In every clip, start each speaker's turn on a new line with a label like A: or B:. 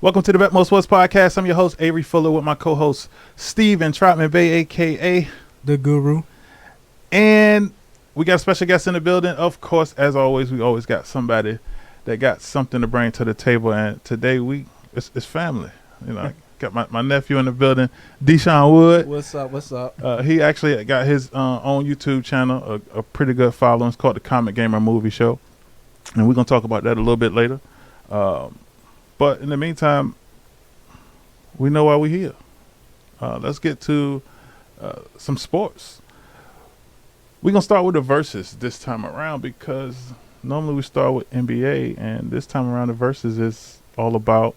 A: Welcome to the BetMoorSports podcast. I'm your host, Avery Fuller, with my co-host, Steven Troutman Bay, a.k.a.
B: The Guru.
A: And we got a special guest in the building. Of course, as always, we always got somebody that got something to bring to the table. And today, it's family. You know, I got my nephew in the building, Deshawn Wood.
B: What's up?
A: He actually got his own YouTube channel, a pretty good following. It's called the Comic Gamer Movie Show. And we're going to talk about that a little bit later. But in the meantime, we know why we're here. Let's get to some sports. We're going to start with the verses this time around because normally we start with NBA, and this time around the verses is all about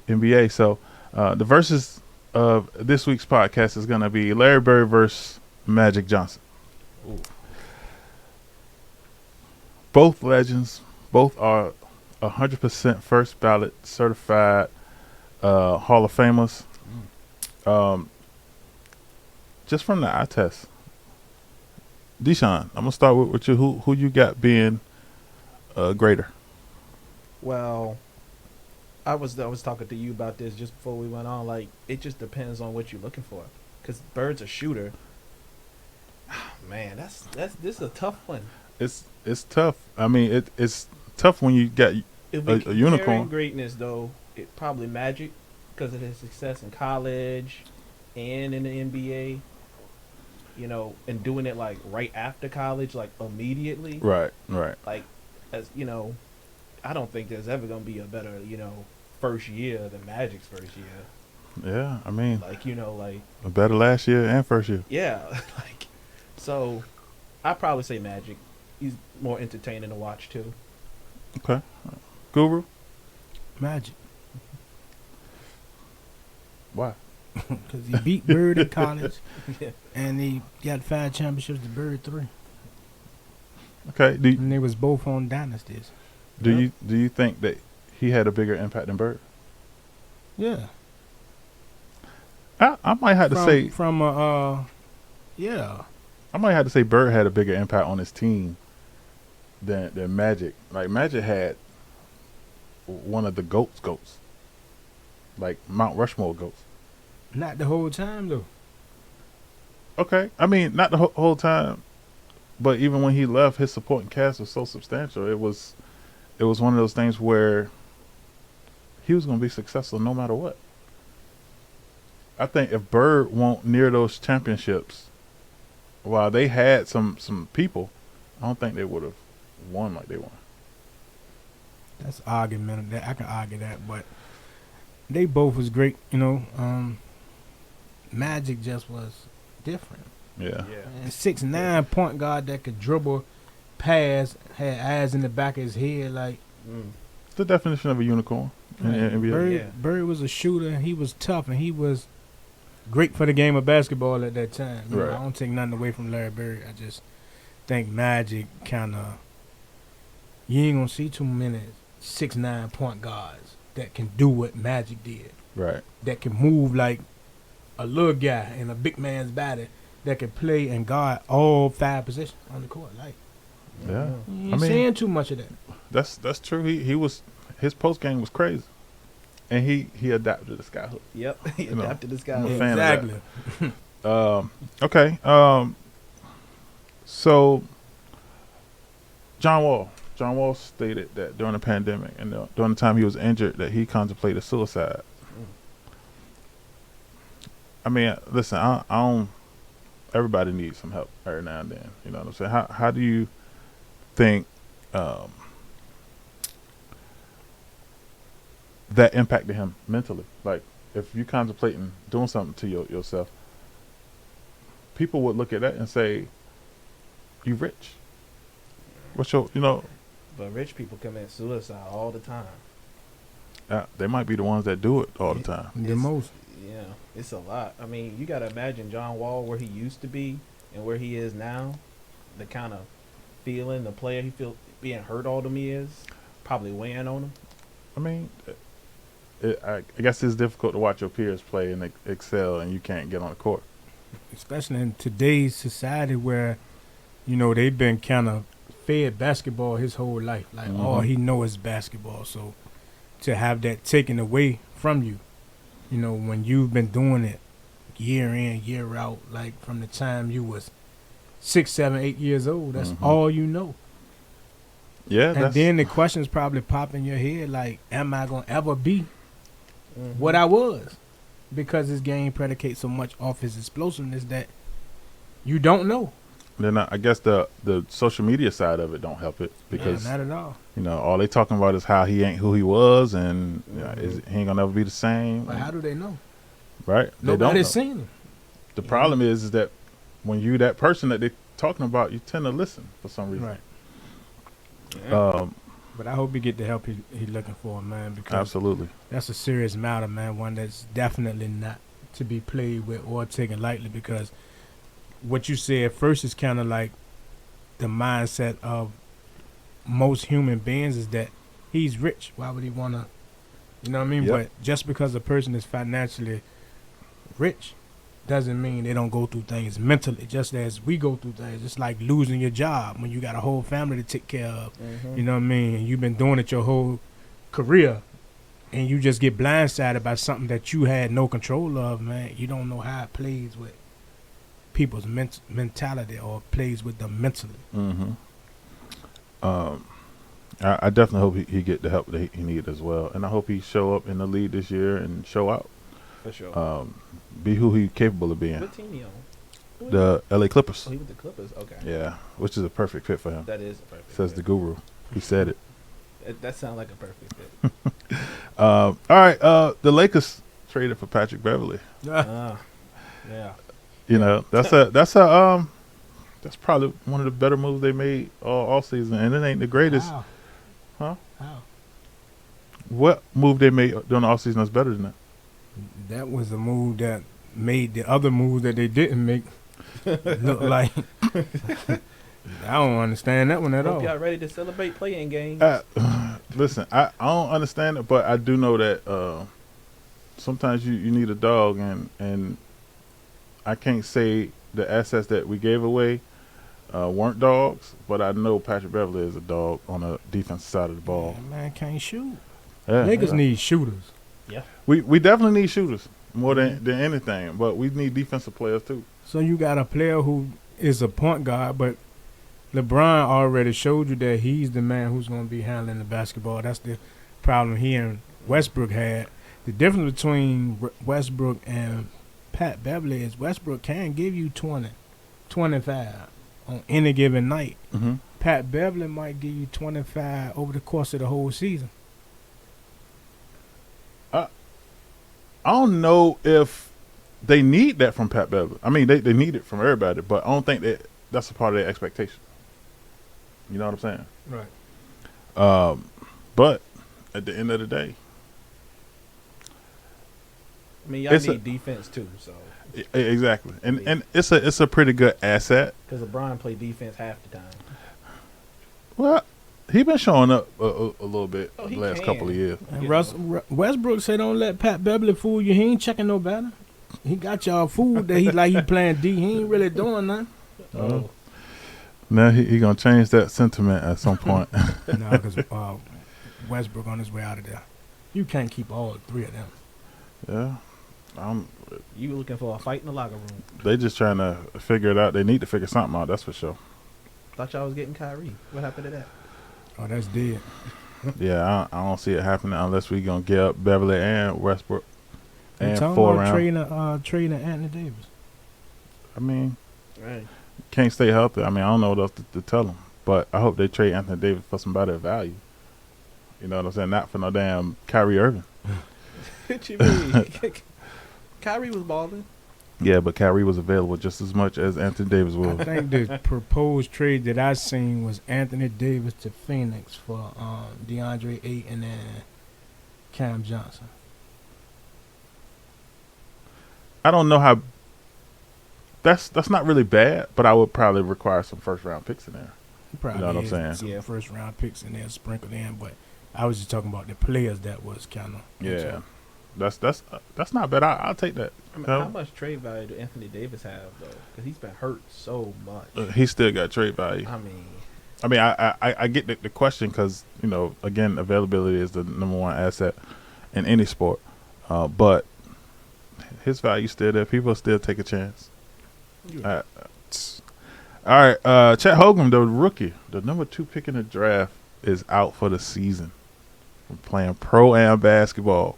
A: NBA. So the verses of this week's podcast is going to be Larry Bird versus Magic Johnson. Ooh. Both legends, both are 100% first ballot certified Hall of Famers. Just from the eye test, Deshawn, I'm gonna start with you. Who you got being greater?
B: Well, I was talking to you about this just before we went on. Like, it just depends on what you're looking for. Because Bird's a shooter. Man, this is a tough one.
A: It's tough. I mean, it's tough when you got a unicorn.
B: Greatness, though, it probably Magic because of his success in college and in the NBA. You know, and doing it like right after college, like immediately.
A: Right.
B: Like, as you know, I don't think there's ever gonna be a better, first year than Magic's first year.
A: Yeah, I mean,
B: like,
A: a better last year and first year.
B: Yeah, like, so I'd probably say Magic. He's more entertaining to watch too.
A: Okay. Guru?
C: Magic.
A: Why?
C: Because he beat Bird in college,
B: Yeah.
C: and he got 5 championships to Bird 3.
A: Okay.
C: And they was both on dynasties.
A: Do you think that he had a bigger impact than Bird?
C: Yeah.
A: I might have to say
C: yeah.
A: I might have to say Bird had a bigger impact on his team than Magic. Like, Magic had one of the goats. Like Mount Rushmore goats.
C: Not the whole time, though.
A: Okay. I mean, not the whole time, but even when he left, his supporting cast was so substantial. It was one of those things where he was going to be successful no matter what. I think if Bird won't near those championships, while they had some people, I don't think they would have won like they won.
C: That's argument. I can argue that, but they both was great, Magic just was different.
A: Yeah.
C: And 6'9" point guard that could dribble, pass, had eyes in the back of his head, like.
A: It's the definition of a unicorn.
C: Bird was a shooter. He was tough, and he was great for the game of basketball at that time.
A: Right.
C: I don't take nothing away from Larry Bird. I just think Magic kind of, you ain't gonna see too many 6'9" point guards that can do what Magic did.
A: Right.
C: That can move like a little guy in a big man's body, that can play and guard all 5 positions on the court. Like,
A: yeah.
C: you ain't saying too much of that.
A: That's true. His post game was crazy, and he adapted the skyhook.
B: Yep, he adapted the skyhook.
A: I'm a fan
C: Exactly.
A: of that. Okay. So John Wall stated that during the pandemic and during the time he was injured that he contemplated suicide. I mean, listen, I don't. Everybody needs some help every now and then. You know what I'm saying? How do you think that impacted him mentally? Like, if you're contemplating doing something to yourself, people would look at that and say, "You rich." What's your,
B: But rich people commit suicide all the time.
A: They might be the ones that do it all the time.
C: The most.
B: Yeah, it's a lot. I mean, you got to imagine John Wall, where he used to be and where he is now, the kind of feeling, the player he feels being hurt all them years, probably weighing on him.
A: I mean, I guess it's difficult to watch your peers play and excel and you can't get on the court.
C: Especially in today's society where, they've been kind of fed basketball his whole life. Like, all he know is basketball. So to have that taken away from you. You know, when you've been doing it year in, year out, like from the time you was 6, 7, 8 years old, that's all you know.
A: Yeah,
C: And then the questions probably pop in your head like, am I going to ever be
B: Mm-hmm.
C: what I was? Because this game predicates so much off his explosiveness that you don't know.
A: then I guess the social media side of it don't help it because
C: not at all.
A: you know all they talking about is how he ain't who he was and he ain't gonna ever be the same.
C: But how do they know?
A: Right? They don't know.
C: Nobody's seen him.
A: The problem is that when you that person that they're talking about, you tend to listen for some reason.
C: Right.
B: Yeah.
C: But I hope he get the help he looking for, man, because
A: Absolutely.
C: that's a serious matter, man. One that's definitely not to be played with or taken lightly, because what you said at first is kind of like the mindset of most human beings is that he's rich. Why would he want to, you know what I mean?
A: Yep.
C: But just because a person is financially rich doesn't mean they don't go through things mentally, just as we go through things. It's like losing your job when you got a whole family to take care of.
B: Mm-hmm.
C: You know what I mean? And you've been doing it your whole career, and you just get blindsided by something that you had no control of, man. You don't know how it plays with people's mentality or plays with them mentally.
A: Mm-hmm. I definitely hope he get the help that he need as well, and I hope he show up in the league this year and show out.
B: For sure.
A: Be who he's capable of being.
B: What team he on? Who he
A: The LA Clippers.
B: Oh, he with the Clippers. Okay.
A: Yeah, which is a perfect fit for him.
B: That is a perfect.
A: Says
B: fit.
A: the guru. He said it.
B: That sounds like a perfect fit.
A: All right. The Lakers traded for Patrick Beverly.
B: Yeah.
A: You know, that's probably one of the better moves they made all season, and it ain't the greatest.
C: How?
A: Huh?
C: How?
A: What move they made during the offseason that's better than that?
C: That was a move that made the other moves that they didn't make look like. I don't understand that one at
B: Hope
C: all.
B: y'all ready to celebrate playing games.
A: Listen, I don't understand it, but I do know that sometimes you need a dog, and I can't say the assets that we gave away weren't dogs, but I know Patrick Beverly is a dog on the defensive side of the ball.
C: Yeah, man can't shoot.
A: Yeah,
C: Niggas need shooters.
A: we definitely need shooters more than anything, but we need defensive players too.
C: So you got a player who is a point guard, but LeBron already showed you that he's the man who's going to be handling the basketball. That's the problem he and Westbrook had. The difference between Westbrook and Pat Beverly is Westbrook can give you 20, 25 on any given night.
A: Mm-hmm.
C: Pat Beverly might give you 25 over the course of the whole season.
A: I don't know if they need that from Pat Beverly. I mean, they need it from everybody, but I don't think that's a part of their expectation. You know what I'm saying?
C: Right.
A: But at the end of the day,
B: I mean, y'all need defense too, so.
A: Exactly, and it's a pretty good asset.
B: Because LeBron play defense half the time.
A: Well, he been showing up a little bit
B: Oh,
A: the
B: he
A: last
B: can.
A: couple of years.
C: And Westbrook said, "Don't let Pat Beverly fool you. He ain't checking no better. He got y'all fooled that he like he playing D. He ain't really doing nothing."
B: Oh,
A: Now he gonna change that sentiment at some point.
C: No, because Westbrook on his way out of there. You can't keep all three of them.
A: Yeah,
B: you looking for a fight in the locker room?
A: they just trying to figure it out. They need to figure something out. That's for sure.
B: Thought y'all was getting Kyrie. What happened to that?
C: Oh, that's dead.
A: Yeah, I don't see it happening unless we gonna get up Beverly and Westbrook
C: They
A: and
C: talking
A: 4
C: about
A: round.
C: trading Anthony Davis.
A: I mean,
B: Right.
A: can't stay healthy. I mean, I don't know what else to tell them. But I hope they trade Anthony Davis for somebody of value. You know what I'm saying? Not for no damn Kyrie Irving.
B: What you mean? Kyrie was balling.
A: Yeah, but Kyrie was available just as much as Anthony Davis
C: I
A: was.
C: think the proposed trade that I seen was Anthony Davis to Phoenix for DeAndre Ayton and Cam Johnson.
A: I don't know how. That's not really bad, but I would probably require some first round picks in there.
C: Probably
A: You know what I'm
C: is
A: saying?
C: some first round picks in there sprinkled in, but I was just talking about the players that was kind of
A: Yeah, that's not bad. I'll take that.
B: I mean,
A: No.
B: how much trade value do Anthony Davis have though? Because he's been hurt so much.
A: He still got trade value.
B: I mean,
A: I mean, I get the question because, again, availability is the number one asset in any sport. But his value's still there. People still take a chance.
B: Yeah.
A: All right. Chet Holmgren, the rookie, the number 2 pick in the draft, is out for the season from playing pro-am basketball.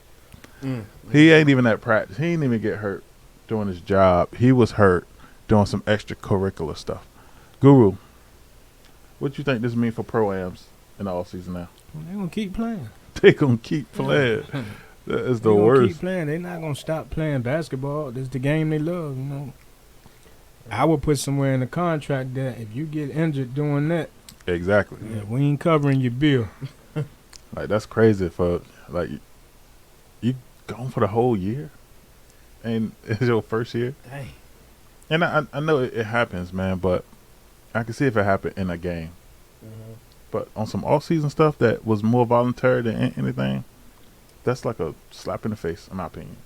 A: He ain't even at practice. He didn't even get hurt doing his job. He was hurt doing some extracurricular stuff. Guru, what you think this means for pro-ams in the offseason now?
C: They're going to keep playing.
A: They going to keep playing. That is the worst.
C: Keep playing. They're not going to stop playing basketball. This is the game they love, I would put somewhere in the contract that if you get injured doing that,
A: exactly.
C: Yeah, we ain't covering your bill.
A: Like, that's crazy for, like, you gone for the whole year? And it's your first year?
B: Dang.
A: And I know it happens, man, but I can see if it happened in a game.
B: Mm-hmm.
A: But on some off-season stuff that was more voluntary than anything, that's like a slap in the face, in my opinion.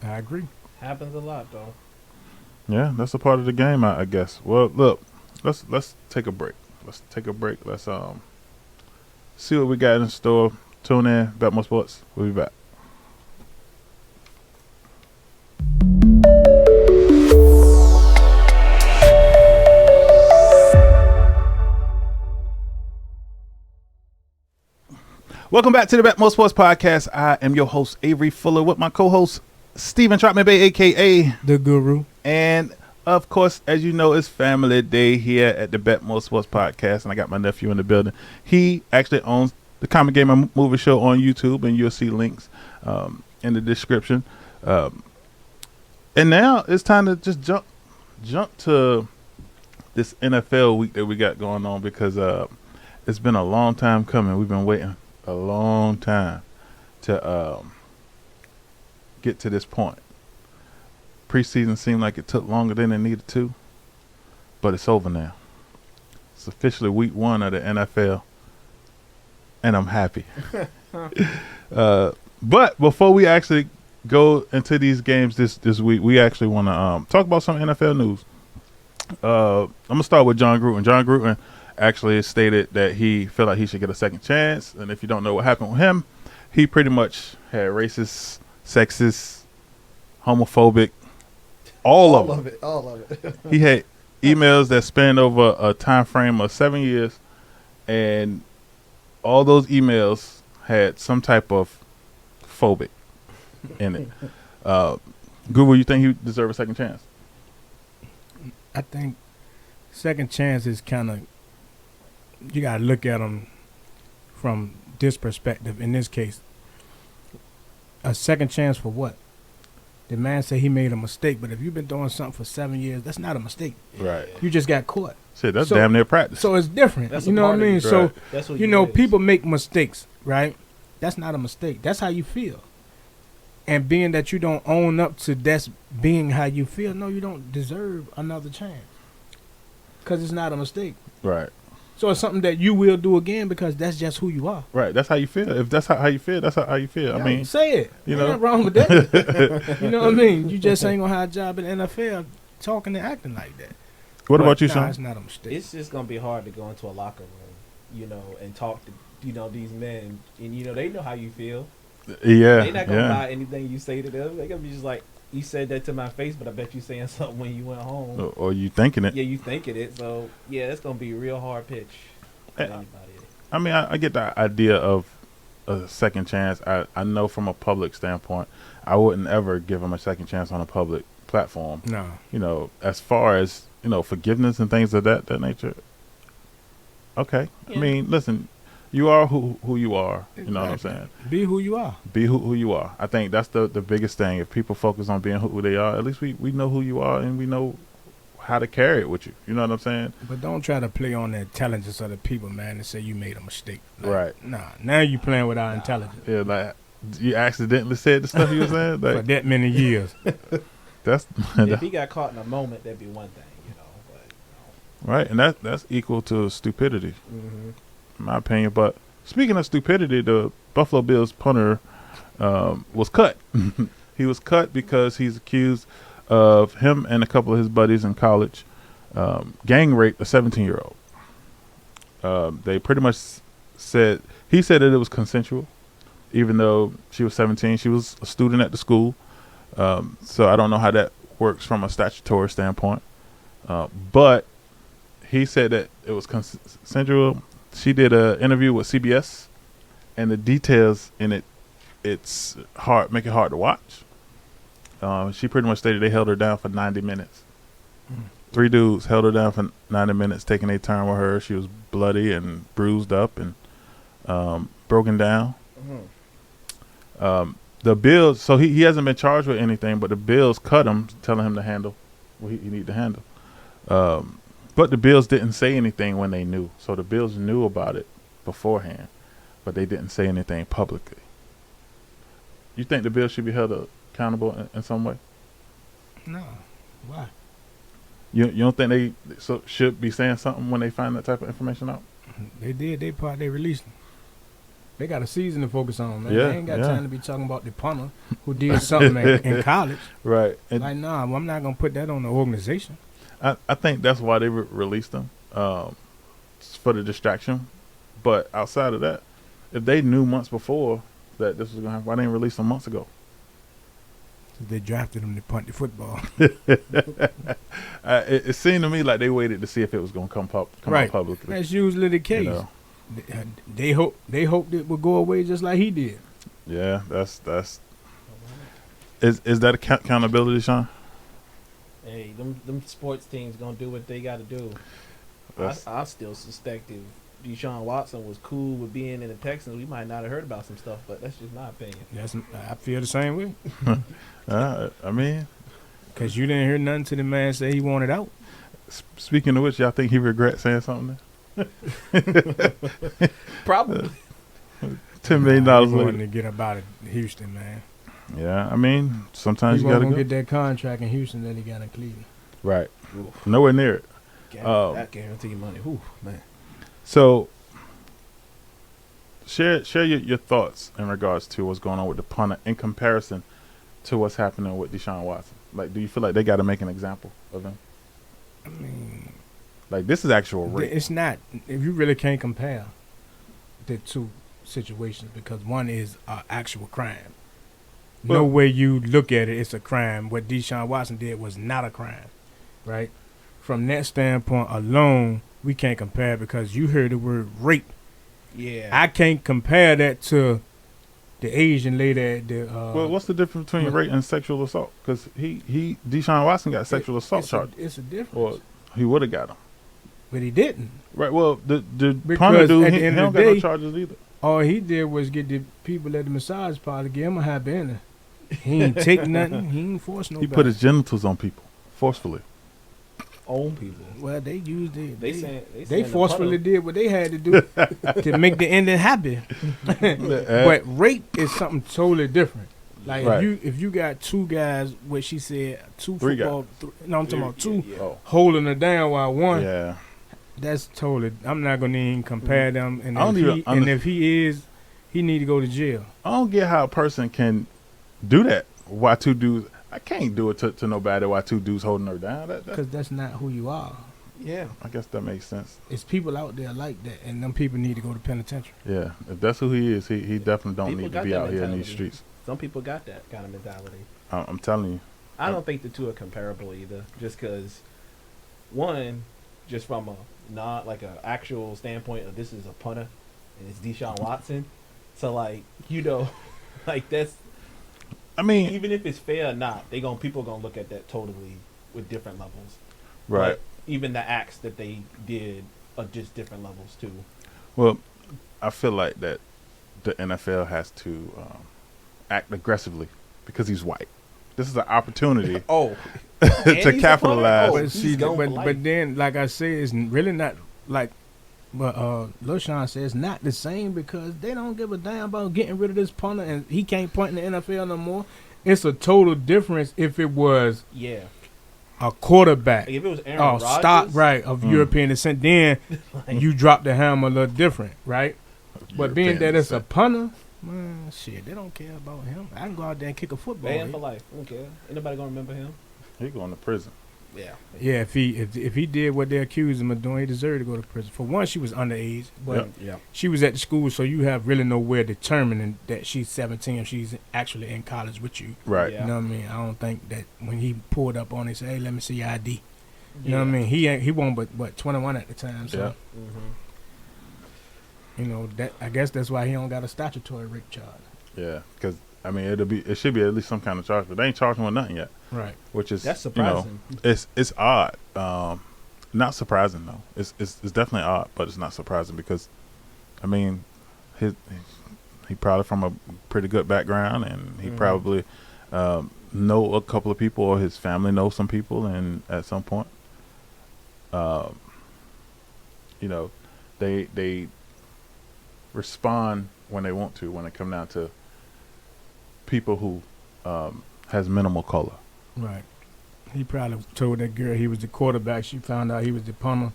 C: I agree.
B: Happens a lot, though.
A: Yeah, that's a part of the game, I guess. Well, look, let's take a break. Let's see what we got in store. Tune in, BetMoorSports. We'll be back. Welcome back to the BetMoorSports podcast. I am your host, Avery Fuller, with my co-host, Steven Trotman Bay, a.k.a.
C: The Guru.
A: And, of course, as you know, it's family day here at the BetMoorSports podcast, and I got my nephew in the building. He actually owns the Comic Gamer Movie Show on YouTube, and you'll see links in the description. And now it's time to just jump to this NFL week that we got going on because it's been a long time coming. We've been waiting a long time to get to this point. Preseason seemed like it took longer than it needed to, but it's over now. It's officially week 1 of the NFL, and I'm happy. But before we actually go into these games this week, we actually want to talk about some NFL news. I'm gonna start with John Gruden. John Gruden actually stated that he felt like he should get a second chance, and if you don't know what happened with him, he pretty much had racist, sexist, homophobic, all of it. He had emails that spanned over a time frame of 7 years, and all those emails had some type of phobic in it. Google, you think he deserves a second chance?
C: I think second chance is kind of, you got to look at them from this perspective. In this case, a second chance for what? The man said he made a mistake, but if you've been doing something for 7 years, that's not a mistake.
A: Right.
C: You just got caught.
A: Shit, that's damn near practice.
C: So it's different.
B: That's
C: you know what I mean?
A: Right.
C: So,
B: That's what
C: people make mistakes, right? That's not a mistake. That's how you feel. And being that you don't own up to that's being how you feel, no, you don't deserve another chance. Because it's not a mistake.
A: Right.
C: So it's something that you will do again because that's just who you are.
A: Right. That's how you feel. If that's how you feel, that's how you feel. I mean,
C: say it.
A: you
C: Ain't
A: know,
C: nothing wrong with that. You know what I mean? You just ain't gonna have a job in the NFL talking and acting like that.
A: what about you,
C: Nah,
A: son?
C: it's not a mistake.
B: It's just gonna be hard to go into a locker room, and talk to these men, and they know how you feel.
A: Yeah.
B: They're not gonna buy anything you say to them. They're gonna be just like, you said that to my face, but I bet you saying something when you went home.
A: Or you thinking it.
B: Yeah, you thinking it. So yeah, it's gonna be a real hard pitch for anybody.
A: I mean, I get the idea of a second chance. I know from a public standpoint, I wouldn't ever give him a second chance on a public platform.
C: No.
A: As far as, forgiveness and things of that nature. Okay.
B: Yeah.
A: I mean, listen, you are who you are. You know what I'm saying?
C: Be who you are.
A: Be who you are. I think that's the biggest thing. If people focus on being who they are, at least we know who you are and we know how to carry it with you. You know what I'm saying?
C: But don't try to play on the intelligence of the people, man, and say you made a mistake.
A: Right.
C: Nah. Now you playing with our intelligence.
A: Yeah, like you accidentally said the stuff you were saying.
C: For
A: Like,
C: that many years.
A: that's
B: If he got caught in a moment, that'd be one thing, but
A: right, and that's equal to stupidity,
B: mm-hmm.
A: in my opinion. But speaking of stupidity, the Buffalo Bills punter was cut. He was cut because he's accused of him and a couple of his buddies in college gang raped a 17-year-old. They pretty much said he said that it was consensual, even though she was 17. She was a student at the school, so I don't know how that works from a statutory standpoint. But he said that it was consensual. She did an interview with CBS, and the details in it's hard, make it hard to watch. She pretty much stated they held her down for 90 minutes. 3 dudes held her down for 90 minutes, taking their turn with her. She was bloody and bruised up and broken down. The Bills, so he hasn't been charged with anything, but the Bills cut him, telling him to handle what he need to handle. But the Bills didn't say anything when they knew. So the Bills knew about it beforehand, but they didn't say anything publicly. You think the Bills should be held accountable in some way?
C: No. Why?
A: You don't think they should be saying something when they find that type of information out?
C: They did. They released them. They got a season to focus on, man.
A: Yeah,
C: They ain't got time to be talking about the punter who did something in college.
A: Right. And
C: like, nah, I'm not going to put that on the organization.
A: I think that's why they released them, for the distraction. But outside of that, if they knew months before that this was going to happen, why didn't they release them months ago?
C: They drafted them to punt the football.
A: It seemed to me like they waited to see if it was going to come
C: right.
A: out publicly.
C: That's usually the case.
A: You know?
C: They hoped it would go away just like he did.
A: Yeah, that's is that accountability, Sean?
B: Hey, them sports teams gonna do what they got to do. I still suspect if Deshaun Watson was cool with being in the Texans, we might not have heard about some stuff. But that's just my opinion.
C: I feel the same way.
A: I mean,
C: because you didn't hear nothing to the man say he wanted out.
A: Speaking of which, y'all think he regrets saying something?
B: Probably.
A: $10 million
C: He
A: later.
C: wanted to get up out of Houston, man.
A: Yeah, I mean, sometimes
C: He
A: you gotta
C: wasn't
A: go.
C: gonna get that contract in Houston that he got in Cleveland.
A: Right.
B: Oof.
A: Nowhere near it.
B: That guarantee money. Ooh, man.
A: So, share your thoughts in regards to what's going on with the punter in comparison to what's happening with Deshaun Watson. Like, do you feel like they got to make an example of him?
C: I mean,
A: like, this is actual rape.
C: it's not. If you really can't compare the two situations, because one is an actual crime. No way you look at it, it's a crime. What Deshaun Watson did was not a crime, right? From that standpoint alone, we can't compare because you heard the word rape.
B: Yeah.
C: I can't compare that to the Asian lady at the.
A: Well, what's the difference between rape and sexual assault? Because Deshaun Watson got sexual assault charge.
C: It's a difference.
A: Or he would have got him.
C: But he didn't.
A: Right. Well, the
C: Because
A: punter dude,
C: at the
A: he
C: end
A: don't
C: of
A: got
C: the
A: no
C: day,
A: charges either.
C: All he did was get the people at the massage parlor, give him a high banner. He ain't take nothing. He ain't force nobody.
A: He put his genitals on people forcefully.
B: Own people.
C: Well, they used it.
B: They
C: forcefully did what they had to do to make the ending happy. But rape is something totally different. Like
A: Right.
C: if you got two guys, what she said, two
A: Three
C: football. No, I'm talking about two
A: Oh,
C: holding her down while one.
A: yeah.
C: That's totally. I'm not gonna even compare them. And
A: I don't
C: if he is, he need to go to jail.
A: I don't get how a person can do that. Why two dudes? I can't do it to nobody. Why two dudes holding her down?
C: Because that's not who you are.
B: Yeah.
A: I guess that makes sense.
C: It's people out there like that, and them people need to go to penitentiary.
A: Yeah, if that's who he is, he definitely don't
B: People
A: need to
B: got
A: be
B: that
A: out here in these
B: mentality.
A: streets.
B: Some people got that kind of mentality.
A: I'm telling you.
B: I don't think the two are comparable either. Just because, one, just from a not like a actual standpoint of this is a punter and it's Deshaun Watson, so like like that's.
A: I mean,
B: Even if it's fair or not, people gonna look at that totally with different levels.
A: right.
B: But even the acts that they did are just different levels too.
A: Well, I feel like that the NFL has to act aggressively because he's white. This is an opportunity
B: Oh,
A: to capitalize.
C: But see, but then, like I said, it's really not like. But Lil Sean says not the same because they don't give a damn about getting rid of this punter and he can't punt in the NFL no more. It's a total difference if it was a quarterback.
B: Like if it was Aaron Rodgers,
C: stock right of European descent, then
B: like,
C: you drop the hammer a little different, right? But being
A: European
C: that it's a
A: descent.
C: punter, man, shit, they don't care about him. I can go out there and kick a football.
B: banned for life. I don't care. Ain't nobody gonna remember him.
A: He going to prison.
B: Yeah.
C: Yeah, if he did what they accused him of doing, he deserved to go to prison. For one, she was underage, but
B: Yeah.
C: she was at the school, so you have really no way of determining that she's 17 if she's actually in college with you.
A: Right.
B: Yeah.
C: You know what I mean? I don't think that when he pulled up on it, said, "Hey, let me see your ID." You know what I mean? He won't but 21 at the time, so
A: Yeah.
B: Mm-hmm.
C: you know that. I guess that's why he don't got a statutory rape charge.
A: Yeah. Because I mean, it should be at least some kind of charge, but they ain't charging with nothing yet.
C: Right.
A: Which is
B: That's surprising.
A: It's odd. Not surprising though. It's definitely odd, but it's not surprising because, I mean, he probably from a pretty good background, and he probably know a couple of people, or his family knows some people, and at some point, they respond when they want to, when it come down to people who has minimal color.
C: Right. He probably told that girl he was the quarterback. She found out he was the punter.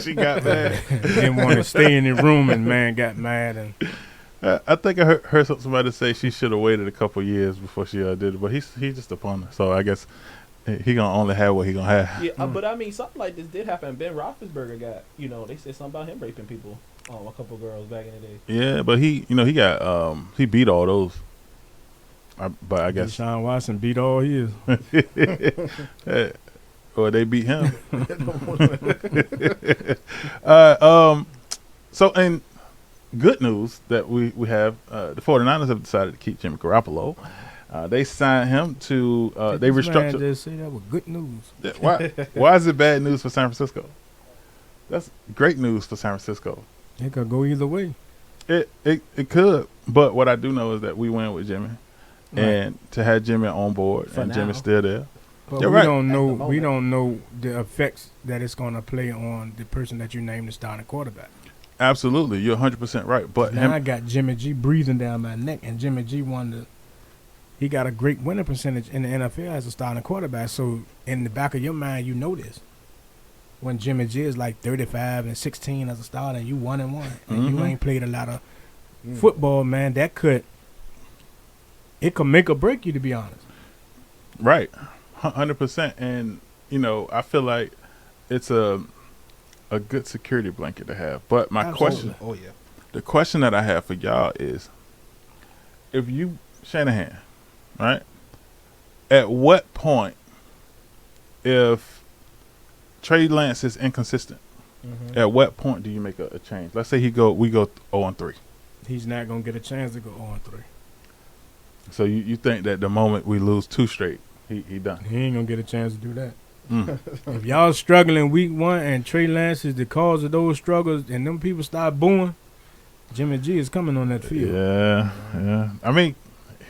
A: She got mad.
C: Didn't want to stay in the room, and man got mad. And
A: I think I heard somebody say she should have waited a couple years before she did it, but he's just a punter, so I guess he gonna only have what he gonna have.
B: Yeah, but I mean, something like this did happen. Ben Roethlisberger got, they said something about him raping people, a couple girls back in the day.
A: Yeah, but he got he beat all those. But I guess
C: Deshawn Watson beat all his.
A: or they beat him. So in good news that we have, the 49ers have decided to keep Jimmy Garoppolo. They signed him to they
C: This man
A: restructured.
C: just say that was good news.
A: Why is it bad news for San Francisco? That's great news for San Francisco.
C: It could go either way.
A: It could, but what I do know is that we win with Jimmy.
C: Right.
A: And to have Jimmy on board
B: For
A: and
B: now.
A: Jimmy's still there.
C: But
A: You're
C: we
A: right.
C: don't know.
B: At the
C: We
B: moment.
C: don't know the effects that it's going to play on the person that you named the starting quarterback.
A: Absolutely, you're 100% right. But
C: Now I got Jimmy G breathing down my neck, and Jimmy G he got a great winning percentage in the NFL as a starting quarterback. So in the back of your mind, you know this. When Jimmy G is like 35-16 as a starter, and you 1-1, and you ain't played a lot of football, man, it could make or break you, to be honest.
A: right, 100%. And I feel like it's a good security blanket to have. But my
C: Absolutely.
A: question, the question that I have for y'all is, if you Shanahan, right? At what point, if Trey Lance is inconsistent, at what point do you make a change? Let's say we go 0-3.
C: He's not going to get a chance to go 0-3.
A: So you think that the moment we lose 2 straight, he done?
C: He ain't going to get a chance to do that.
A: Mm.
C: If y'all struggling week 1 and Trey Lance is the cause of those struggles and them people start booing, Jimmy G is coming on that field.
A: Yeah. I mean,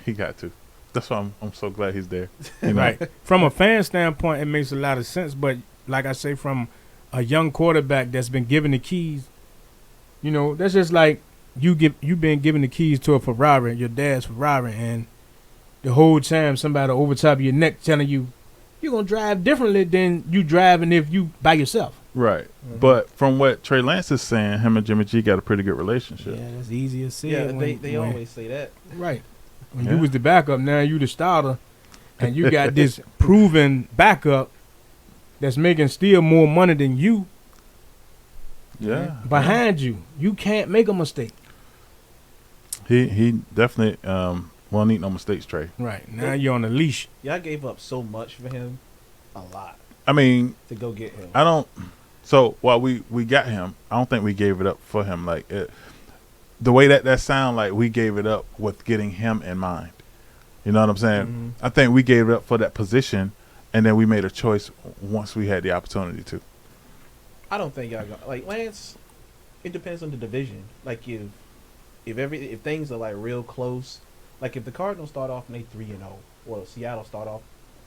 A: he got to. That's why I'm so glad he's there.
C: Right. From a fan standpoint, it makes a lot of sense. But like I say, from a young quarterback that's been given the keys, that's just like you been given the keys to a Ferrari, your dad's Ferrari, and the whole time somebody over top of your neck telling you you're gonna drive differently than you driving if you by yourself.
A: Right. But from what Trey Lance is saying, him and Jimmy G got a pretty good relationship.
C: Yeah, that's easy to say.
B: Yeah, they always say that.
C: Right. When
A: Yeah.
C: you was the backup, now you the starter, and you got this proven backup that's making still more money than you
A: Yeah.
C: behind you. You can't make a mistake.
A: He definitely won't need no mistakes, Trey.
C: Right. Now you're on a leash.
B: Y'all gave up so much for him, a lot,
A: I mean,
B: to go get him.
A: I don't. So while we got him, I don't think we gave it up for him. Like the way that sound like we gave it up with getting him in mind. You know what I'm saying? I think we gave it up for that position, and then we made a choice once we had the opportunity to.
B: I don't think y'all got like Lance. It depends on the division. Like if things are like real close, like if the Cardinals start off and they 3-0, or Seattle start off,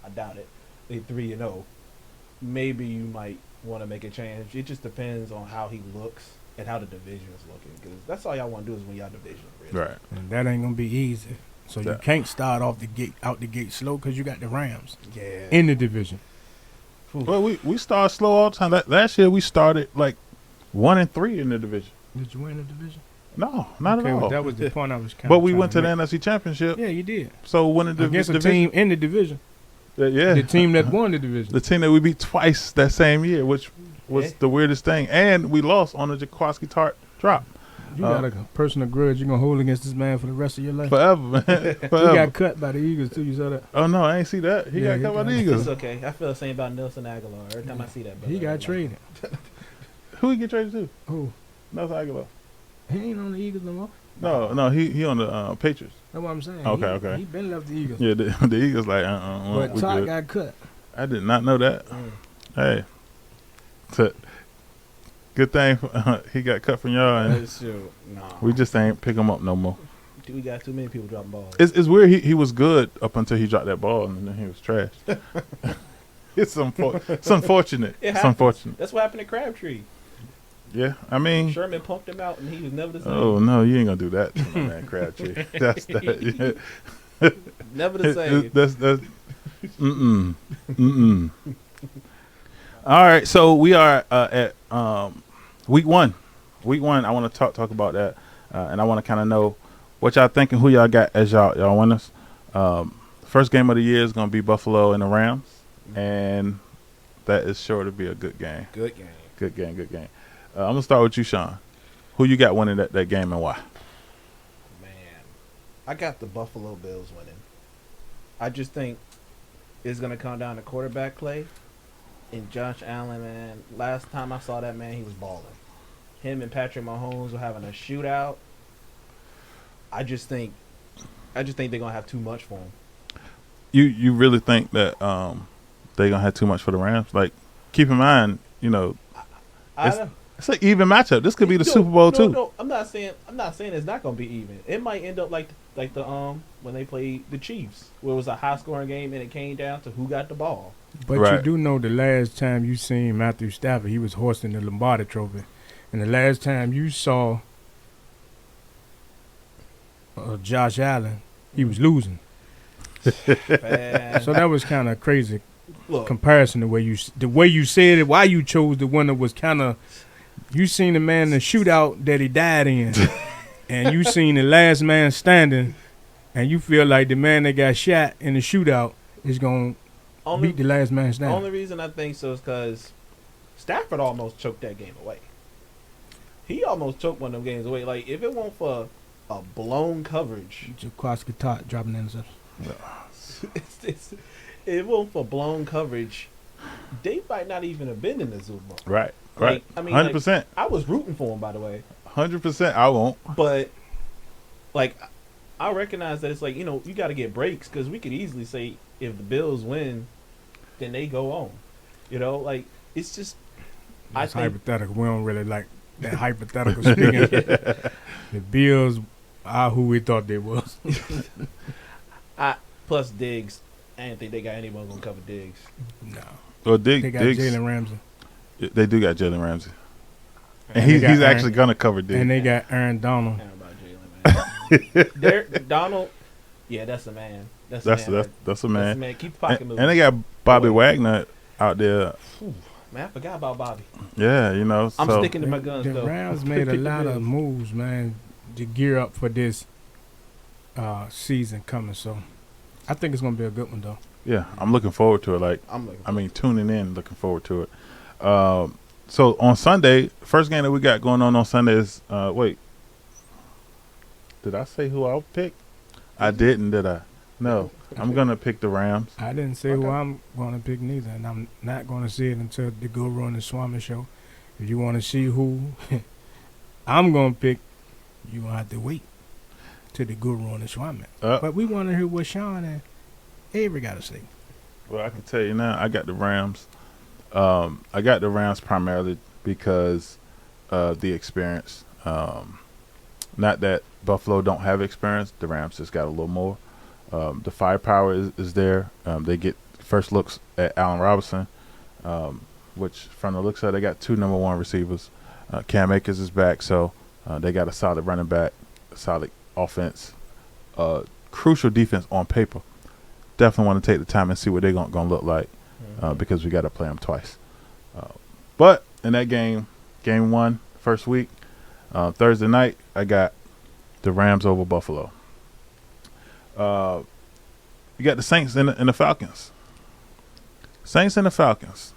B: I doubt it, they 3-0. Maybe you might want to make a change. It just depends on how he looks and how the division is looking, because that's all y'all want to do is win y'all division. Really.
A: Right.
C: And that ain't gonna be easy. So you
A: Yeah.
C: can't start out the gate slow because you got the Rams
B: Yeah.
C: in the division.
A: Well, we start slow all the time. Last year we started like 1-3 in the division.
C: Did you win the division?
A: No, not
C: Okay,
A: at
C: well,
A: all.
C: that was the point I was kind
A: But
C: of
A: we
C: trying
A: went to the
C: make.
A: NFC Championship.
C: Yeah, you did.
A: So when the
C: Against a
A: division,
C: team in the division.
A: Yeah.
C: The team that won the division.
A: The team that we beat twice that same year, which was the weirdest thing. And we lost on the Jaquaski Tart drop.
C: You got a personal grudge you're going to hold against this man for the rest of your life.
A: Forever, man. Forever.
C: He got cut by the Eagles, too. You saw that?
A: Oh, no, I ain't see that. He got cut by the Eagles.
B: It's okay. I feel the same about Nelson Aguilar every time I see that.
C: He got traded.
A: Who he get traded to?
C: Who?
A: Nelson Aguilar.
C: He ain't on the Eagles no more.
A: No, he on the Patriots.
C: That's what I'm saying.
A: Okay.
C: He been left the Eagles.
A: Yeah, the Eagles like,
C: But Todd got cut.
A: I did not know that. Hey. Good thing he got cut from y'all. And we just ain't pick him up no more.
B: We got too many people dropping balls.
A: It's weird. He was good up until he dropped that ball, and then he was trash. It's unfortunate. It's unfortunate.
B: That's what happened to Crabtree.
A: Yeah, I mean,
B: Sherman punked him out, and he was never the same.
A: Oh no, you ain't gonna do that to my man Crabtree. That's that. Yeah.
B: Never the same.
A: That's All right, so we are at week one. Week one, I want to talk about that, and I want to kind of know what y'all thinking, who y'all got as y'all winners. First game of the year is gonna be Buffalo and the Rams, and that is sure to be a good game.
B: Good game.
A: I'm gonna start with you, Sean. Who you got winning that game and why?
B: Man, I got the Buffalo Bills winning. I just think it's gonna come down to quarterback play. And Josh Allen, man, last time I saw that man, he was balling. Him and Patrick Mahomes were having a shootout. I just think they're gonna have too much for him.
A: You really think that they're gonna have too much for the Rams? Like, keep in mind, it's an even matchup. This could be the Super Bowl too.
B: No, I'm not saying it's not gonna be even. It might end up like the when they played the Chiefs, where it was a high scoring game and it came down to who got the ball.
C: But you do know the last time you seen Matthew Stafford, he was hoisting the Lombardi Trophy, and the last time you saw Josh Allen, he was losing. So that was kind of crazy.
B: Look,
C: comparison the way you said it, why you chose the winner was kind of. You seen the man in the shootout that he died in, and you seen the last man standing, and you feel like the man that got shot in the shootout is going to beat the last man standing.
B: The only reason I think so is because Stafford almost choked that game away. He almost choked one of them games away. Like, if it weren't for a blown coverage.
C: Jaquaski Tart dropping interception.
B: If it weren't for blown coverage, they might not even have been in the Super Bowl.
A: Right.
B: Like, I mean,
A: 100%.
B: I was rooting for him, by the way.
A: 100%. I won't.
B: But, like, I recognize that it's like, you got to get breaks because we could easily say if the Bills win, then they go on. Like, it's just.
C: It's hypothetical. We don't really like that hypothetical speaking. The Bills are who we thought they was.
B: Plus Diggs. I didn't think they got anyone going to cover Diggs.
A: No. Well,
C: they got
A: Diggs,
C: Jalen Ramsey.
A: They do got Jalen Ramsey. And he's actually going to cover Diggs.
C: And they got Aaron Donald.
B: Donald, yeah, that's a man. That's
A: a man.
B: Keep the pocket moving.
A: And they got Bobby Wagner out there.
B: Man, I forgot about Bobby.
A: Yeah,
B: I'm sticking to my guns,
C: the
B: though.
C: Rams made a lot of moves, man, to gear up for this season coming. So I think it's going to be a good one, though.
A: Yeah, I'm looking forward to it. Tuning in, looking forward to it. So on Sunday, first game that we got going on Sunday is wait. Did I say who I'll pick? I didn't, did I? No, I'm gonna pick the Rams.
C: I didn't say who I'm gonna pick neither, and I'm not gonna see it until the Guru and the Swami show. If you want to see who I'm gonna pick, you gonna have to wait till the Guru and the Swami. But we want to hear what Sean and Avery got to say.
A: Well, I can tell you now, I got the Rams. I got the Rams primarily because of the experience. Not that Buffalo don't have experience. The Rams just got a little more. The firepower is there. They get first looks at Allen Robinson, which from the looks of it, they got 2 number 1 receivers. Cam Akers is back, so they got a solid running back, a solid offense, crucial defense on paper. Definitely want to take the time and see what they're going to look like because we got to play them twice. But in that game 1, first week, Thursday night, I got the Rams over Buffalo. You got the Saints and the Falcons. Saints and the Falcons.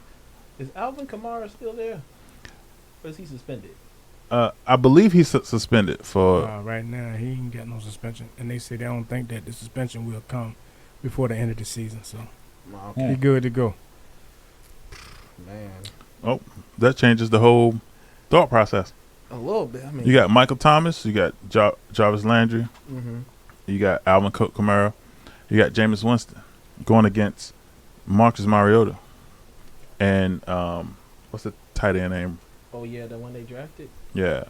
B: Is Alvin Kamara still there? Or is he suspended?
A: I believe he's suspended for.
C: Right now, he ain't got no suspension, and they say they don't think that the suspension will come before the end of the season. So
B: Okay.
C: he good to go.
B: Man.
A: That changes the whole thought process.
B: A little bit. I mean,
A: You got Michael Thomas. You got Jarvis Landry.
B: mm-hmm.
A: You got Alvin Kamara. You got Jameis Winston going against Marcus Mariota. And what's the tight end name?
B: Oh, yeah, the one they drafted?
A: Yeah.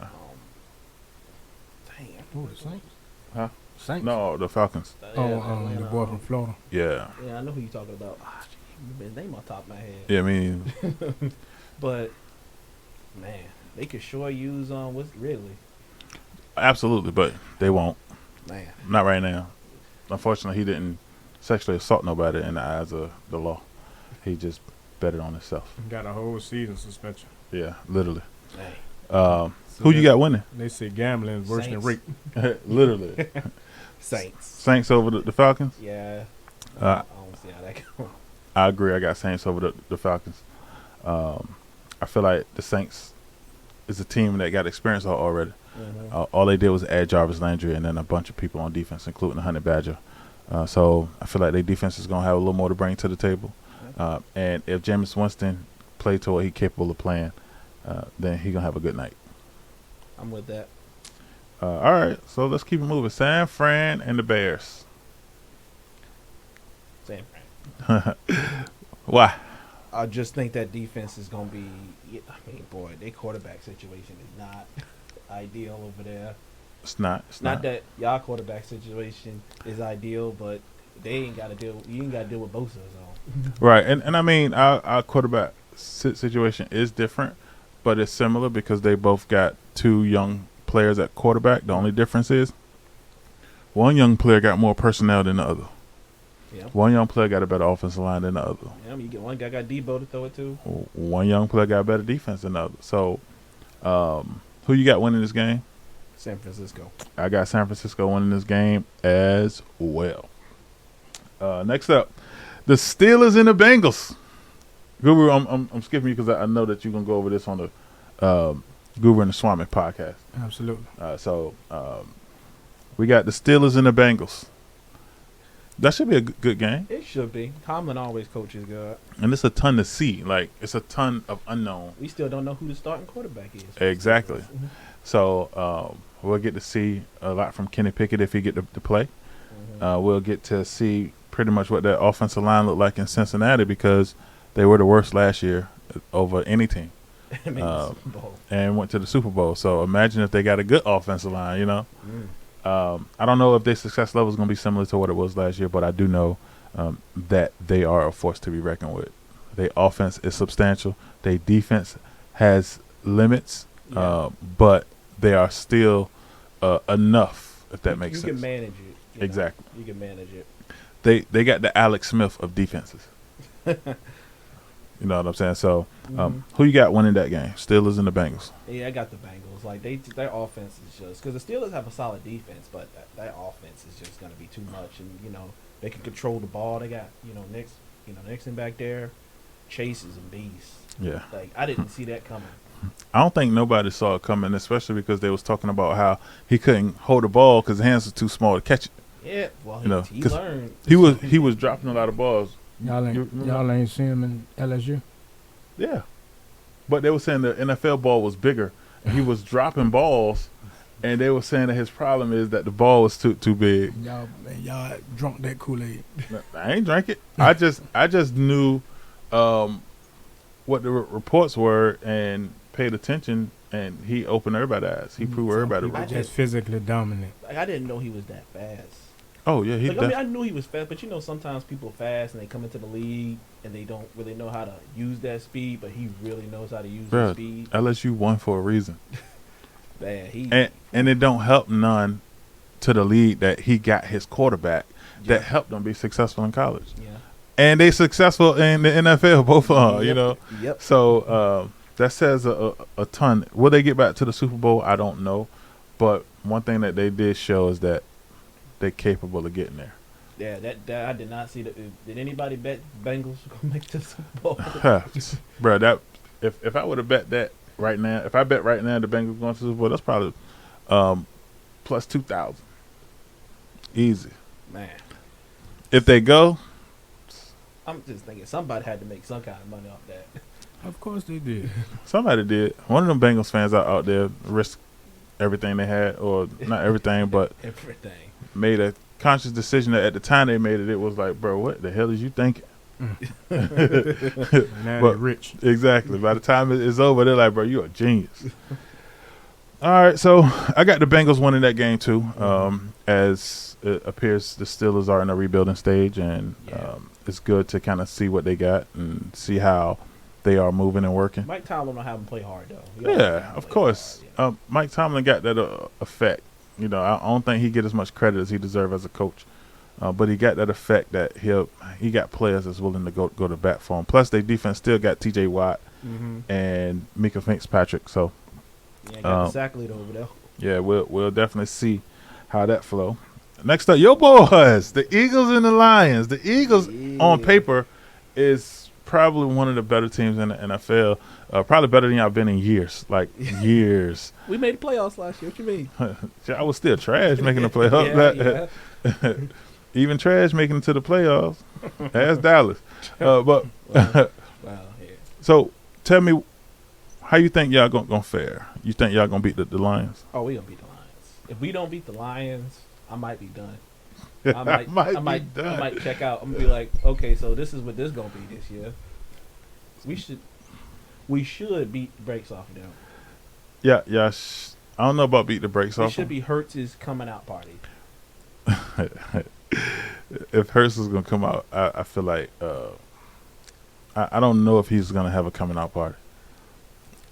B: Dang.
C: Who, the Saints?
A: Huh?
C: Saints?
A: No, the Falcons.
C: The boy from Florida.
A: Yeah.
B: Yeah, I know who you're talking about. His name on top of my head.
A: Yeah, I mean,
B: But, man, they could sure use what's really.
A: absolutely, but they won't.
B: Man.
A: Not right now. Unfortunately, he didn't sexually assault nobody in the eyes of the law. He just bet it on himself.
C: Got a whole season suspension.
A: Yeah, literally.
B: Dang.
C: So
A: Who you got winning?
C: They say gambling is worse than
B: Saints.
C: rape.
A: Literally.
B: Saints.
A: Saints over the Falcons?
B: Yeah. I
A: Uh,
B: don't see how that goes.
A: I agree. I got Saints over the Falcons. I feel like the Saints is a team that got experience already.
B: Mm-hmm.
A: All they did was add Jarvis Landry and then a bunch of people on defense, including the Honey Badger. So I feel like their defense is going to have a little more to bring to the table. And if Jameis Winston play to what he's capable of playing, then he's going to have a good night.
B: I'm with that.
A: All right, so let's keep it moving. San Fran and the Bears.
B: San Fran.
A: Why?
B: I just think that defense is going to be. I mean, boy, their quarterback situation is not ideal over there.
A: It's not.
B: Not that y'all quarterback situation is ideal, but they ain't got to deal. You ain't got to deal with Bosa. So.
A: Right, and I mean our quarterback situation is different, but it's similar because they both got two young players at quarterback. The only difference is one young player got more personnel than the other.
B: Yeah.
A: One young player got a better offensive line than the other.
B: Yeah, I mean, you get one guy got Debo to throw it to.
A: One young player got better defense than the other. So, who you got winning this game?
B: San Francisco.
A: I got San Francisco winning this game as well. Next up, the Steelers and the Bengals. Guru, I'm skipping you because I know that you're gonna go over this on the Guru and the Swami podcast.
C: Absolutely.
A: So we got the Steelers and the Bengals. That should be a good game,
B: It should be. Tomlin always coaches good.
A: and it's a ton to see. Like it's a ton of unknown.
B: We still don't know who the starting quarterback is.
A: Exactly. So we'll get to see a lot from Kenny Pickett if he get to play. We'll get to see pretty much what that offensive line looked like in Cincinnati because they were the worst last year over any team and went to the Super Bowl. So imagine if they got a good offensive line, you know. I don't know if their success level is going to be similar to what it was last year, but I do know that they are a force to be reckoned with. Their offense is substantial. Their defense has limits, but they are still enough, if that makes sense.
B: You can manage it.
A: Exactly.
B: You can manage it.
A: They got the Alex Smith of defenses. You know what I'm saying? So who you got winning that game? Steelers and the Bengals.
B: Yeah, I got the Bengals. Like their offense is just because the Steelers have a solid defense, but that offense is just going to be too much. And they can control the ball. They got Nixon back there, chases and beasts.
A: Yeah.
B: Like I didn't see that coming.
A: I don't think nobody saw it coming, especially because they was talking about how he couldn't hold the ball because his hands were too small to catch it.
B: Yeah, well, he
A: 'cause
B: learned.
A: He was dropping a lot of balls.
C: Y'all ain't seen him in LSU?
A: Yeah, but they were saying the NFL ball was bigger, and he was dropping balls, and they were saying that his problem is that the ball was too big.
C: Y'all drunk that Kool-Aid.
A: I ain't drank it. I just knew what the reports were and paid attention, and he opened everybody's eyes. He proved everybody
C: People
A: right.
C: just physically dominant.
B: Like I didn't know he was that fast.
A: Oh yeah,
B: I knew he was fast, but sometimes people fast and they come into the league and they don't really know how to use that speed, but he really knows how to use that speed.
A: LSU won for a reason.
B: Man,
A: and it don't help none to the league that he got his quarterback that helped them be successful in college.
B: Yeah.
A: And they successful in the NFL, both are,
B: Yep.
A: So that says a ton. Will they get back to the Super Bowl? I don't know. But one thing that they did show is that they're capable of getting there.
B: Yeah, that I did not see. Did anybody bet Bengals gonna make the Super Bowl?
A: Bro, that if I would have bet that right now, if I bet right now the Bengals going to the Super Bowl, that's probably plus 2,000. Easy.
B: Man,
A: If they go,
B: I'm just thinking somebody had to make some kind of money off that.
C: Of course they did.
A: somebody did. One of them Bengals fans out there risked everything they had, or not everything, but
B: Everything.
A: made a conscious decision that at the time they made it, it was like, bro, what the hell is you thinking?
C: Now
A: But-
C: they're rich.
A: Exactly. By the time it's over, they're like, bro, you're a genius. All right, so I got the Bengals winning that game too. As it appears the Steelers are in a rebuilding stage, and
B: Yeah.
A: it's good to kind of see what they got and see how they are moving and working.
B: Mike Tomlin will have them play hard though. He always
A: Yeah,
B: have 'em
A: of
B: play
A: course.
B: hard, yeah.
A: Mike Tomlin got that effect. You know, I don't think he get as much credit as he deserves as a coach, but he got that effect that he got players that's willing to go to bat for him. Plus, their defense still got T.J. Watt and Mika Fitzpatrick. So
B: Yeah, got the sack lead over there.
A: yeah, we'll definitely see how that flow. Next up, your boys, the Eagles and the Lions. The Eagles on
B: Yeah.
A: paper is probably one of the better teams in the NFL. Probably better than y'all been in years, like years.
B: We made the playoffs last year. What you mean?
A: I was still trash making the playoffs.
B: yeah.
A: Even trash making it to the playoffs. That's Dallas. But
B: Well, yeah.
A: so tell me, how you think y'all gonna fare? You think y'all gonna beat the Lions?
B: Oh, we gonna beat the Lions. If we don't beat the Lions, I might be done. I might check out. I'm gonna be like, okay, so this is what this gonna be this year. We should beat the brakes off of them.
A: Yeah. I don't know about beat the brakes
B: It
A: off.
B: should be Hurts' coming out party.
A: If Hurts is gonna come out, I feel like I don't know if he's gonna have a coming out party.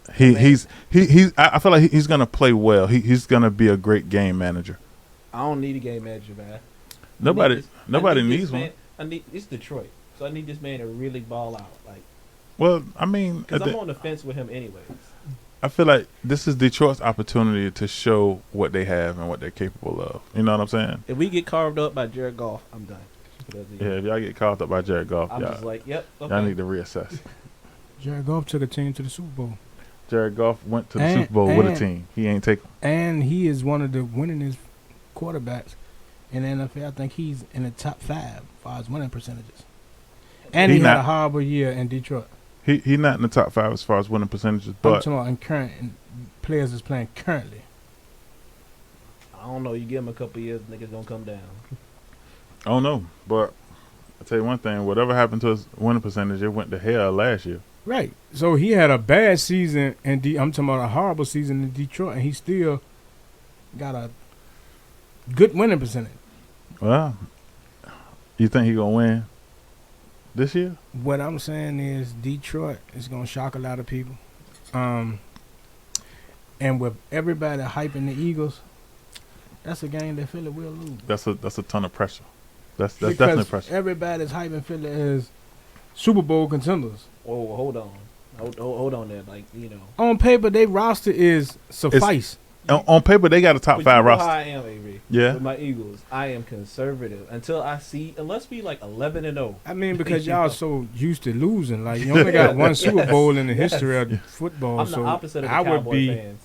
A: I feel like he's gonna play well. He's gonna be a great game manager.
B: I don't need a game manager, man.
A: Nobody needs one.
B: It's Detroit, so I need this man to really ball out, like,
A: Well, I mean,
B: because I'm on the fence with him anyways.
A: I feel like this is Detroit's opportunity to show what they have and what they're capable of. You know what I'm saying?
B: If we get carved up by Jared Goff, I'm done.
A: Yeah, if y'all get caught up by Jared Goff,
B: I'm
A: y'all,
B: just like, yep. Okay.
A: y'all need to reassess.
C: Jared Goff took a team to the Super Bowl.
A: Jared Goff went to the
C: And-
A: Super Bowl with a
C: and-
A: team. He ain't take.
C: And he is one of the winningest quarterbacks in the NFL. I think he's in the top 5 as far as winning percentages. And
A: He
C: he had
A: not-
C: a horrible year in Detroit.
A: He not in the top 5 as far as winning percentages,
C: I'm
A: but
C: talking about in current players that's playing currently.
B: I don't know. You give him a couple years, niggas gonna come down.
A: I don't know. But I tell you one thing: whatever happened to his winning percentage, it went to hell last year.
C: Right. So he had a bad season, and I'm talking about a horrible season in Detroit, and he still got a good winning percentage.
A: Well, you think he gonna win this year?
C: What I'm saying is Detroit is going to shock a lot of people. And with everybody hyping the Eagles, that's a game that Philly will lose.
A: That's a ton of pressure. That's
C: Because
A: definitely pressure.
C: everybody's hyping Philly as Super Bowl contenders.
B: Whoa, hold on. Hold on there. Like, you know.
C: On paper, their roster is suffice.
A: On paper, they got a top
B: But
A: 5
B: you know
A: roster.
B: how I am, Avery.
A: Yeah.
B: With my Eagles, I am conservative until I see. Unless we like 11-0.
C: I mean, because y'all so used to losing. Like, you only got one Super Bowl in the history of football.
B: I'm
C: so
B: the opposite of the
C: I would
B: Cowboy
C: be
B: fans.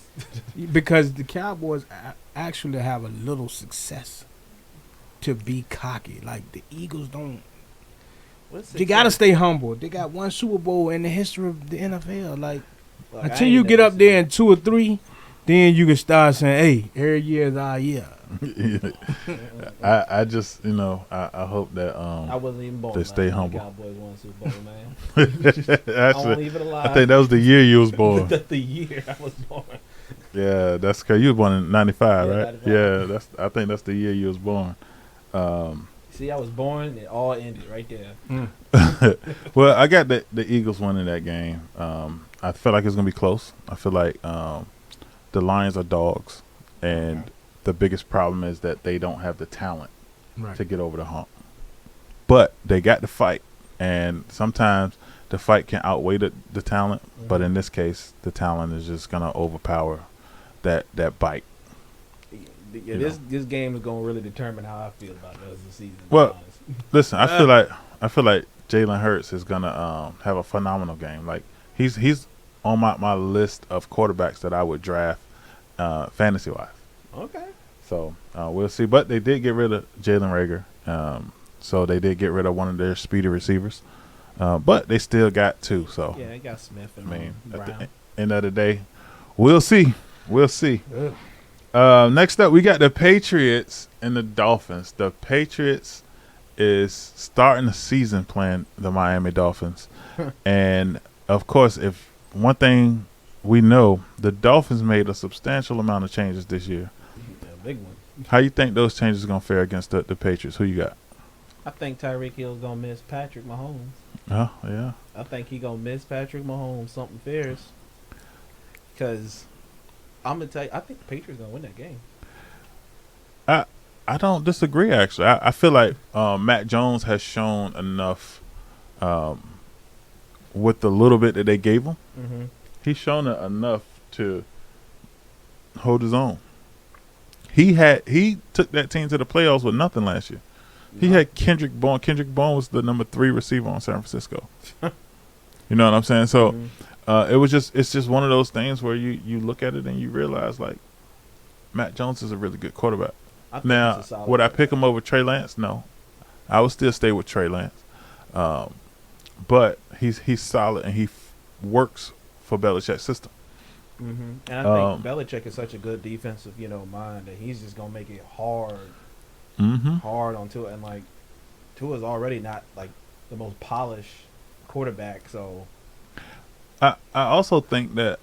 C: because the Cowboys actually have a little success to be cocky. Like the Eagles don't. You gotta stay humble. They got one Super Bowl in the history of the NFL. Like until you get up there in 2 or 3, then you can start saying, "Hey, every year is our year."
A: I just I hope that
B: I wasn't even born.
A: they stay
B: last
A: humble.
B: The Cowboys won Super Bowl, man. I
A: Actually,
B: won't even lie.
A: I think that was the year you was born.
B: the year I was born.
A: Yeah, that's because you was born in '95,
B: Yeah,
A: right?
B: 95.
A: Yeah, I think that's the year you was born.
B: See, I was born. It all ended right there.
A: Well, I got the Eagles winning that game. I feel like it's gonna be close. I feel like the Lions are dogs, and the biggest problem is that they don't have the talent to get over the hump. But they got the fight, and sometimes the fight can outweigh the talent. But in this case, the talent is just gonna overpower that bite.
B: Yeah, this game is gonna really determine how I feel about the rest of the season. to be
A: Well,
B: honest.
A: listen, I feel like Jalen Hurts is gonna have a phenomenal game. Like he's on my list of quarterbacks that I would draft fantasy wise.
B: Okay.
A: So we'll see. But they did get rid of Jalen Rager. So they did get rid of one of their speedy receivers. But they still got two. So
B: Yeah, they got Smith and
A: I mean, at
B: Brown.
A: the end of the day, we'll see. We'll see.
C: Ugh.
A: Next up, we got the Patriots and the Dolphins. The Patriots is starting the season playing the Miami Dolphins. And, of course, if one thing we know, the Dolphins made a substantial amount of changes this year.
B: A big one.
A: How you think those changes are going to fare against the Patriots? Who you got?
B: I think Tyreek Hill's gonna miss Patrick Mahomes.
A: Oh, yeah.
B: I think he gonna miss Patrick Mahomes something fierce. Cause I'm gonna tell you, I think the Patriots gonna win that game.
A: I don't disagree, actually. I feel like Matt Jones has shown enough with the little bit that they gave him.
B: Mm-hmm.
A: He's shown it enough to hold his own. He took that team to the playoffs with nothing last year. He had Kendrick Bourne. Kendrick Bourne was the number 3 receiver on San Francisco. You know what I'm saying? So it's just one of those things where you look at it and you realize, like, Matt Jones is a really good quarterback.
B: I think
A: Now,
B: it's a solid
A: would I
B: quarterback.
A: pick him over Trey Lance? No. I would still stay with Trey Lance. But he's solid and he works for Belichick's system.
B: Mm-hmm. And I think Belichick is such a good defensive, mind that he's just gonna make it hard on Tua. And like Tua's already not like the most polished quarterback, so
A: I also think that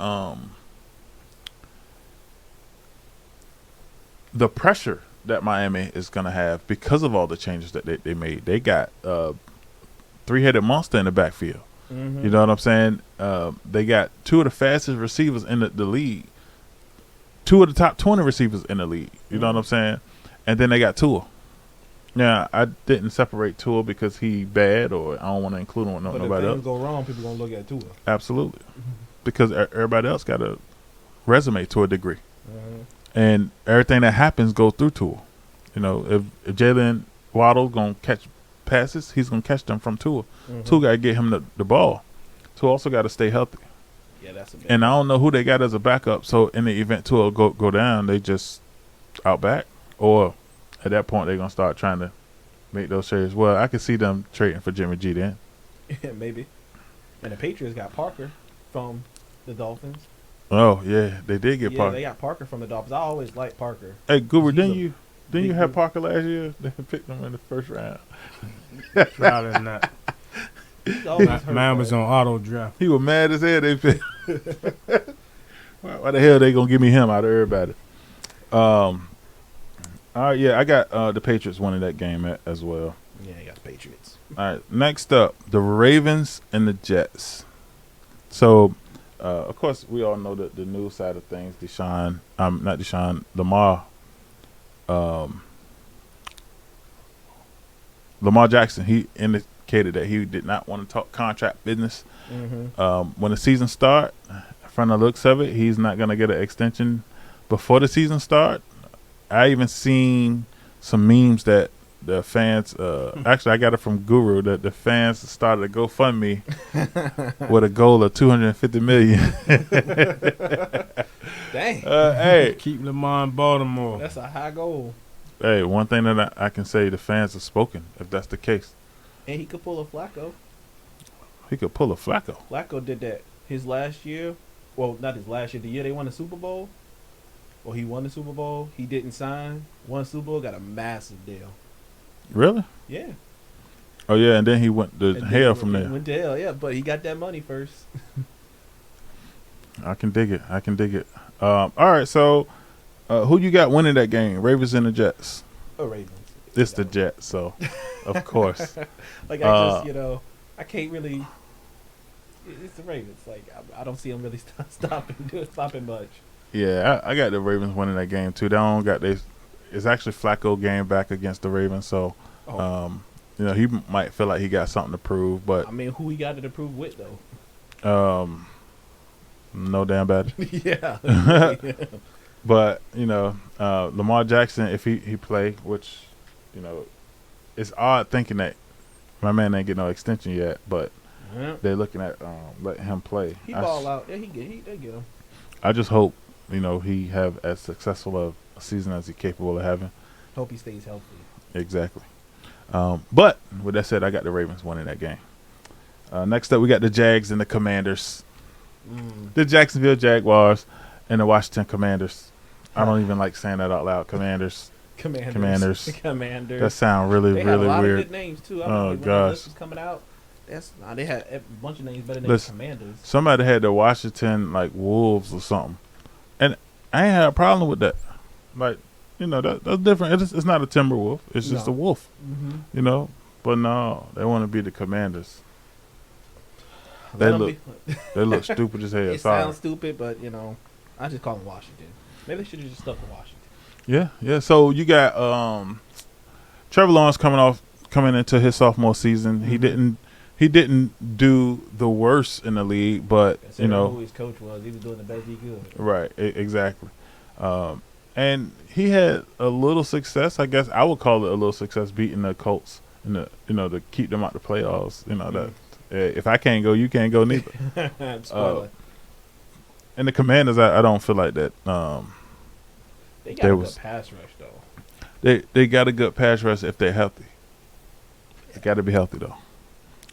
A: the pressure that Miami is going to have because of all the changes that they made. They got three-headed monster in the backfield.
B: mm-hmm.
A: You know what I'm saying? They got 2 of the fastest receivers in the league. 2 of the top 20 receivers in the league. You know what I'm saying? And then they got Tua. Yeah, I didn't separate Tua because he bad or I don't want to include him with
B: But if
A: nobody
B: things
A: else.
B: go wrong, people gonna look at Tua.
A: Absolutely. Because everybody else got a resume to a degree.
B: Mm-hmm.
A: And everything that happens goes through Tua. You know, if Jalen Waddle's going to catch passes, he's going to catch them from Tua.
B: Mm-hmm.
A: Tua got to get him the ball. Tua also got to stay healthy.
B: Yeah, that's a big
A: And I don't know who they got as a backup. So in the event Tua go down, they just out back. Or at that point, they're going to start trying to make those trades. Well, I could see them trading for Jimmy G then.
B: Yeah, maybe. And the Patriots got Parker from the Dolphins.
A: Oh, yeah. They did get
B: Yeah,
A: Parker.
B: they got Parker from the Dolphins. I always liked Parker.
A: Hey, Goober,
B: He's
A: didn't
B: a
A: you
B: big
A: have
B: dude.
A: Parker last year? They picked him in the first round.
C: Probably not.
B: He's always hurt,
C: Mine was
B: though.
C: on auto draft.
A: He was mad as hell. They picked. Why the hell they gonna give me him out of everybody? All right, yeah, I got the Patriots winning that game as well.
B: Yeah, he got the Patriots.
A: All right, next up, the Ravens and the Jets. So, of course, we all know the news side of things. Lamar Jackson, he indicated that he did not want to talk contract business.
B: Mm-hmm.
A: When the season start, from the looks of it, he's not going to get an extension before the season start. I even seen some memes that the fans, actually I got it from Guru, that the fans started a GoFundMe with a goal of $250 million.
B: Dang.
A: Hey,
C: Keep Lamar in Baltimore.
B: That's a high goal.
A: hey, one thing that I can say, the fans have spoken, if that's the case.
B: And he could pull a Flacco.
A: He could pull a Flacco.
B: Flacco did that his last year. Well, not his last year. The year they won the Super Bowl. Well, he won the Super Bowl. He didn't sign. Won the Super Bowl. Got a massive deal.
A: Really?
B: Yeah.
A: Oh, yeah, and then he went to
B: And
A: hell
B: then
A: from
B: he
A: there.
B: Went to hell, yeah. But he got that money first.
A: I can dig it. All right, so who you got winning that game? Ravens and the Jets.
B: Oh, Ravens.
A: It's the Jets, so of course.
B: Like I just, I can't really. It's the Ravens. Like I don't see them really stopping much.
A: Yeah, I got the Ravens winning that game too. They don't got they. It's actually Flacco game back against the Ravens, so he might feel like he got something to prove, but
B: I mean, who he got it to prove with though?
A: no damn bad.
B: Yeah.
A: But Lamar Jackson, if he play, which it's odd thinking that my man ain't get no extension yet, but
B: Yeah.
A: they're looking at letting him play.
B: He ball out. Yeah, they get him.
A: I just hope he have as successful of a season as he's capable of having.
B: Hope he stays healthy.
A: Exactly. But with that said, I got the Ravens winning that game. Next up, we got the Jags and the Commanders. The Jacksonville Jaguars and the Washington Commanders. I don't even like saying that out loud. Commanders.
B: Commanders.
A: That sound really,
B: they
A: really
B: had a lot
A: weird.
B: of good names too. I
A: Oh,
B: don't know when
A: gosh.
B: the list was coming out. They had a bunch of names better than
A: Listen,
B: Commanders.
A: Somebody had the Washington like Wolves or something, and I ain't had a problem with that. Like, that's different. It's not a timber wolf. It's just
B: No.
A: a wolf.
B: Mm-hmm.
A: But no, they want to be the Commanders.
B: Let 'em be-
A: They look stupid as hell.
B: It
A: Sorry.
B: sounds stupid, but I just call them Washington. Maybe they should have just stuck with Washington.
A: Yeah. So you got Trevor Lawrence coming into his sophomore season.
B: Mhm.
A: He didn't do the worst in the league, but
B: Considering who his coach was, he was doing the best he could.
A: right, exactly. And he had a little success. I guess I would call it a little success beating the Colts in the to keep them out the playoffs. That if I can't go, you can't go neither.
B: Spoiler.
A: And the Commanders, I don't feel like that.
B: They got
A: there
B: a
A: was-
B: good pass rush though.
A: They got a good pass rush if they're healthy. They got to be healthy though.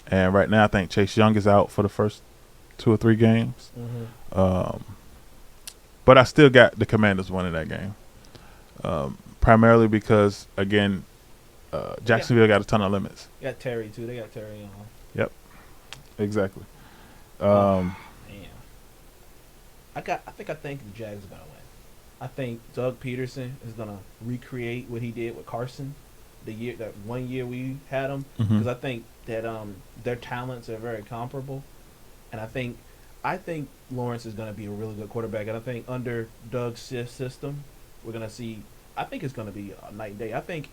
A: And right now, I think Chase Young is out for the first 2 or 3 games.
B: Mm-hmm.
A: But I still got the Commanders winning that game, primarily because again, Jacksonville got a ton of limits.
B: They got Terry too. They got Terry on.
A: Exactly.
B: Man. I think the Jags are gonna win. I think Doug Peterson is gonna recreate what he did with Carson, that 1 year we had him, because I think that their talents are very comparable, and I think Lawrence is gonna be a really good quarterback, and I think under Doug's system, we're gonna see. I think it's gonna be a night and day. I think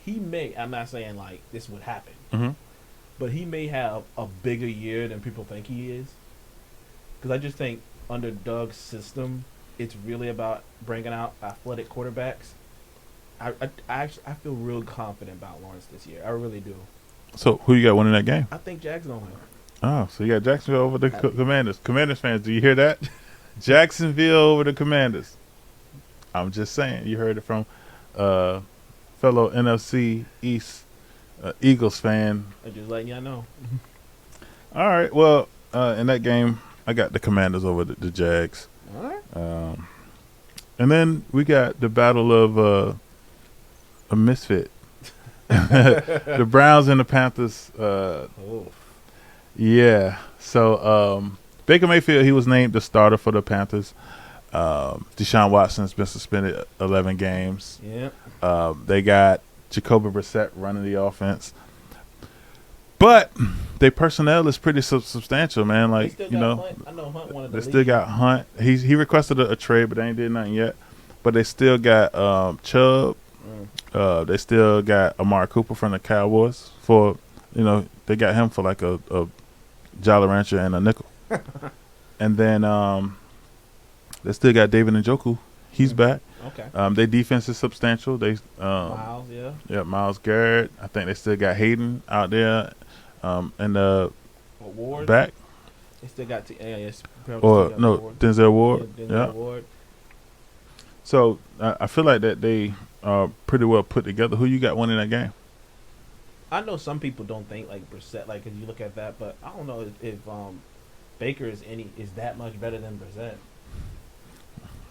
B: he may. I'm not saying like this would happen.
A: Mm-hmm.
B: But he may have a bigger year than people think he is. Because I just think under Doug's system, it's really about bringing out athletic quarterbacks. I feel real confident about Lawrence this year. I really do.
A: So who you got winning that game?
B: I think Jags gonna win.
A: Oh, so you got Jacksonville over the Commanders. Commanders fans, do you hear that? Jacksonville over the Commanders. I'm just saying. You heard it from fellow NFC East Eagles fan.
B: I'm just letting y'all know.
A: All right. Well, in that game, I got the Commanders over the Jags.
B: All right.
A: And then we got the battle of a misfit. The Browns and the Panthers. Yeah. So Baker Mayfield, he was named the starter for the Panthers. Deshaun Watson's been suspended 11 games.
B: Yeah.
A: They got Jacoby Brissett running the offense. But their personnel is pretty substantial, man.
B: They
A: Like,
B: still got Hunt. I know Hunt wanted
A: they
B: to
A: still
B: leave.
A: got Hunt. He requested a trade, but they ain't did nothing yet. But they still got Chubb. They still got Amari Cooper from the Cowboys for, they got him for like a Jolly Rancher and a nickel. And then they still got David Njoku. He's back.
B: Okay.
A: Their defense is substantial. They
B: Miles, yeah.
A: yeah, Myles Garrett. I think they still got Hayden out there, and
B: Ward.
A: back
B: They still got yes.
A: or no Denzel Ward.
B: Denzel
A: Yeah.
B: Ward.
A: So I feel like that they are pretty well put together. Who you got winning that game?
B: I know some people don't think like Brissett, like, if you look at that, but I don't know if Baker is that much better than Brissett.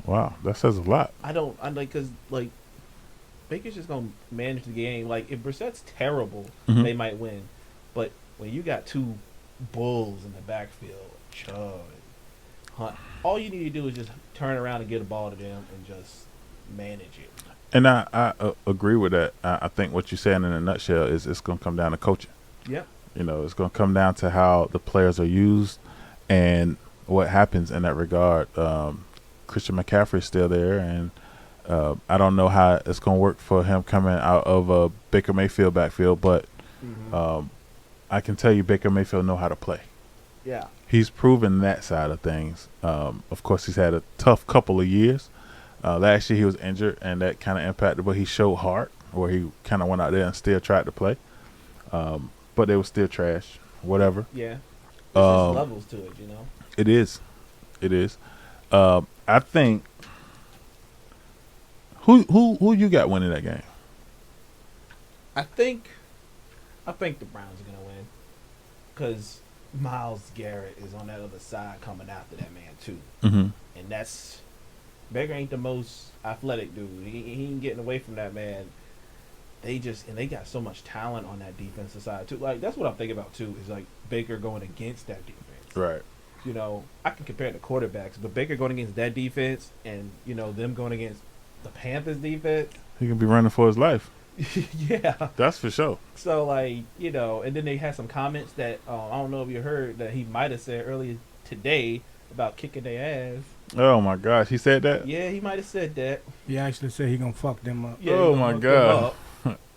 A: Wow, that says a lot.
B: I like, because like Baker's just gonna manage the game. Like, if Brissett's terrible,
A: Mhm.
B: they might win. But when you got two bulls in the backfield, Chubb, Hunt, all you need to do is just turn around and get a ball to them and just manage it.
A: And I agree with that. I think what you're saying in a nutshell is it's going to come down to coaching.
B: Yep.
A: It's going to come down to how the players are used and what happens in that regard. Christian McCaffrey's still there, and I don't know how it's going to work for him coming out of a Baker Mayfield backfield, but I can tell you Baker Mayfield know how to play.
B: Yeah.
A: He's proven that side of things. Of course, he's had a tough couple of years, Last year he was injured, and that kind of impacted, but he showed heart, where he kind of went out there and still tried to play. But they were still trash. Whatever.
B: Yeah. There's
A: Um,
B: just levels to it, you know.
A: It is. It is. I think. Who you got winning that game?
B: I think the Browns are gonna win because Myles Garrett is on that other side coming after that man too,
A: Mm-hmm.
B: and that's Baker ain't the most athletic dude. He ain't getting away from that man. They got so much talent on that defensive side too. Like that's what I'm thinking about too. Is like Baker going against that defense.
A: Right.
B: You know, I can compare it to quarterbacks, but Baker going against that defense and them going against the Panthers defense.
A: He can be running for his life.
B: Yeah.
A: That's for sure.
B: So, like, and then they had some comments that I don't know if you heard that he might have said earlier today about kicking their ass.
A: Oh my gosh, he said that.
B: Yeah, he might have said that.
C: He actually said he gonna fuck them up.
B: Yeah,
A: Oh,
B: he gonna
A: my
B: hook
A: God.
B: them up.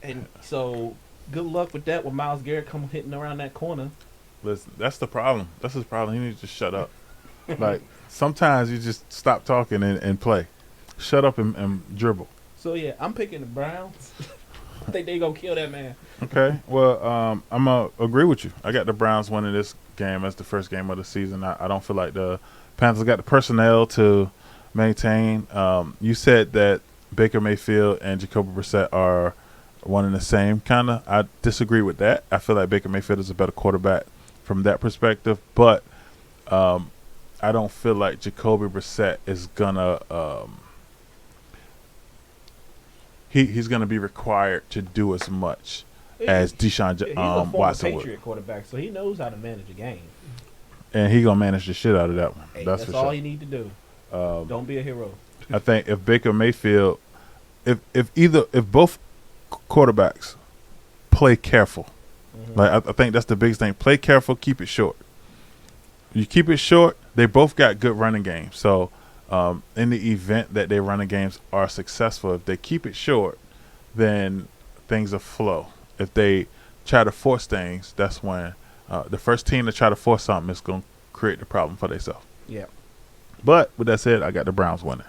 B: And so, good luck with that when Myles Garrett come hitting around that corner.
A: Listen, that's the problem. That's his problem. He needs to shut up. Like sometimes you just stop talking and play. Shut up and dribble.
B: So, yeah, I'm picking the Browns. I think they gonna kill that man.
A: Okay. Well, I'm gonna agree with you. I got the Browns winning this game as the first game of the season. I don't feel like the Panthers got the personnel to maintain. You said that Baker Mayfield and Jacoby Brissett are one and the same, kind of. I disagree with that. I feel like Baker Mayfield is a better quarterback from that perspective, but I don't feel like Jacoby Brissett is gonna. He's gonna be required to do as much as Deshawn
B: He's a former
A: Watson would,
B: Patriot quarterback, so he knows how to manage a game.
A: and he gonna manage the shit out of that one.
B: Hey,
A: that's
B: that's
A: for
B: all
A: sure.
B: you need to do. Don't be a hero.
A: I think if Baker Mayfield, if both quarterbacks play careful, like I think that's the biggest thing. Play careful, keep it short. You keep it short. They both got good running games. So, in the event that their running games are successful, if they keep it short, then things will flow. If they try to force things, that's when the first team to try to force something is going to create the problem for themselves.
B: Yeah.
A: But with that said, I got the Browns winning.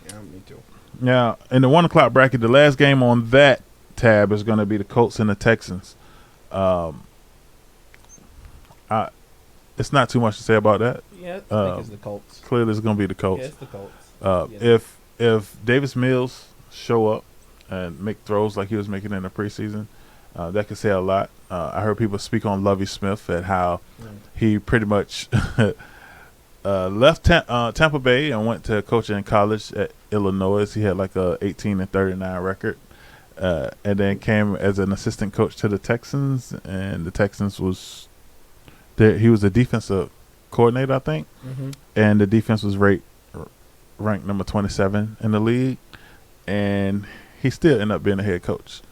B: Yeah, me too.
A: Now, in the 1 o'clock bracket, the last game on that tab is going to be the Colts and the Texans. It's not too much to say about that.
B: Yeah, I think it's the Colts.
A: Clearly, it's going to be the Colts.
B: Yeah, it's the Colts. Yeah.
A: If Davis Mills show up and make throws like he was making in the preseason, that could say a lot. I heard people speak on Lovie Smith and how he pretty much left Tampa Bay and went to coaching in college at Illinois. He had like a 18-39 record, and then came as an assistant coach to the Texans. And the Texans was there. He was a defensive coordinator, I think, and the defense was ranked number 27 in the league, and he still ended up being a head coach.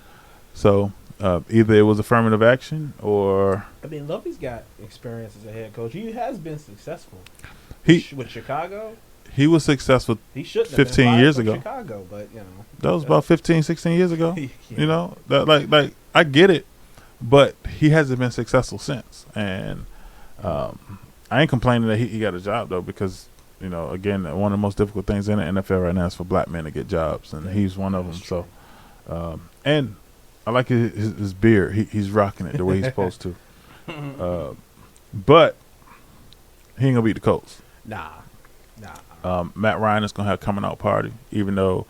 A: So either it was affirmative action or
B: I mean, Lovey's got experience as a head coach. He has been successful. With Chicago,
A: he was successful.
B: He shouldn't have
A: 15
B: been
A: years
B: fired from
A: ago.
B: Chicago, but
A: That was about 15, 16 years ago.
B: Yeah.
A: You know, that like I get it, but he hasn't been successful since. And I ain't complaining that he got a job though, because again, one of the most difficult things in the NFL right now is for black men to get jobs, and he's one of them. So, and I like his beard. He's rocking it the way he's supposed to. But he ain't gonna beat the Colts.
B: Nah.
A: Matt Ryan is gonna have a coming out party, even though,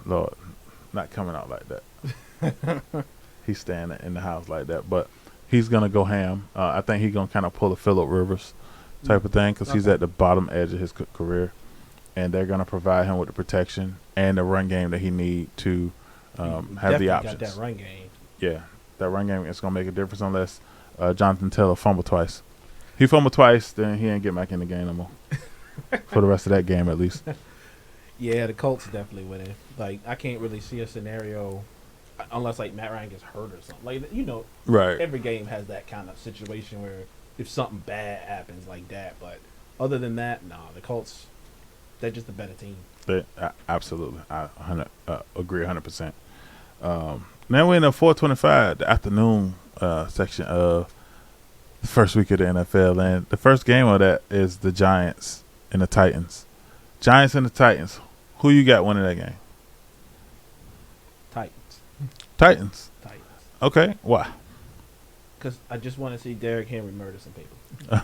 A: Lord, not coming out like that. He's staying in the house like that, but he's gonna go ham. I think he's gonna kind of pull a Phillip Rivers type of thing, because he's at the bottom edge of his career, and they're gonna provide him with the protection and the run game that he need to have the options.
B: Got that run game.
A: Yeah, that run game is gonna make a difference unless Jonathan Taylor fumbled twice. He fumbled twice, then he ain't get back in the game no more. For the rest of that game, at least.
B: Yeah, the Colts definitely winning. Like, I can't really see a scenario unless like Matt Ryan gets hurt or something. Like,
A: Right.
B: every game has that kind of situation where if something bad happens like that. But other than that, no, the Colts, they're just a better team.
A: Absolutely, I agree 100%. Now we're in the 425, the afternoon section of the first week of the NFL, and the first game of that is the Giants and the Titans. Giants and the Titans. Who you got winning that game?
B: Titans.
A: Titans.
B: Titans.
A: Okay. Why?
B: Because I just want to see Derrick Henry murder some people.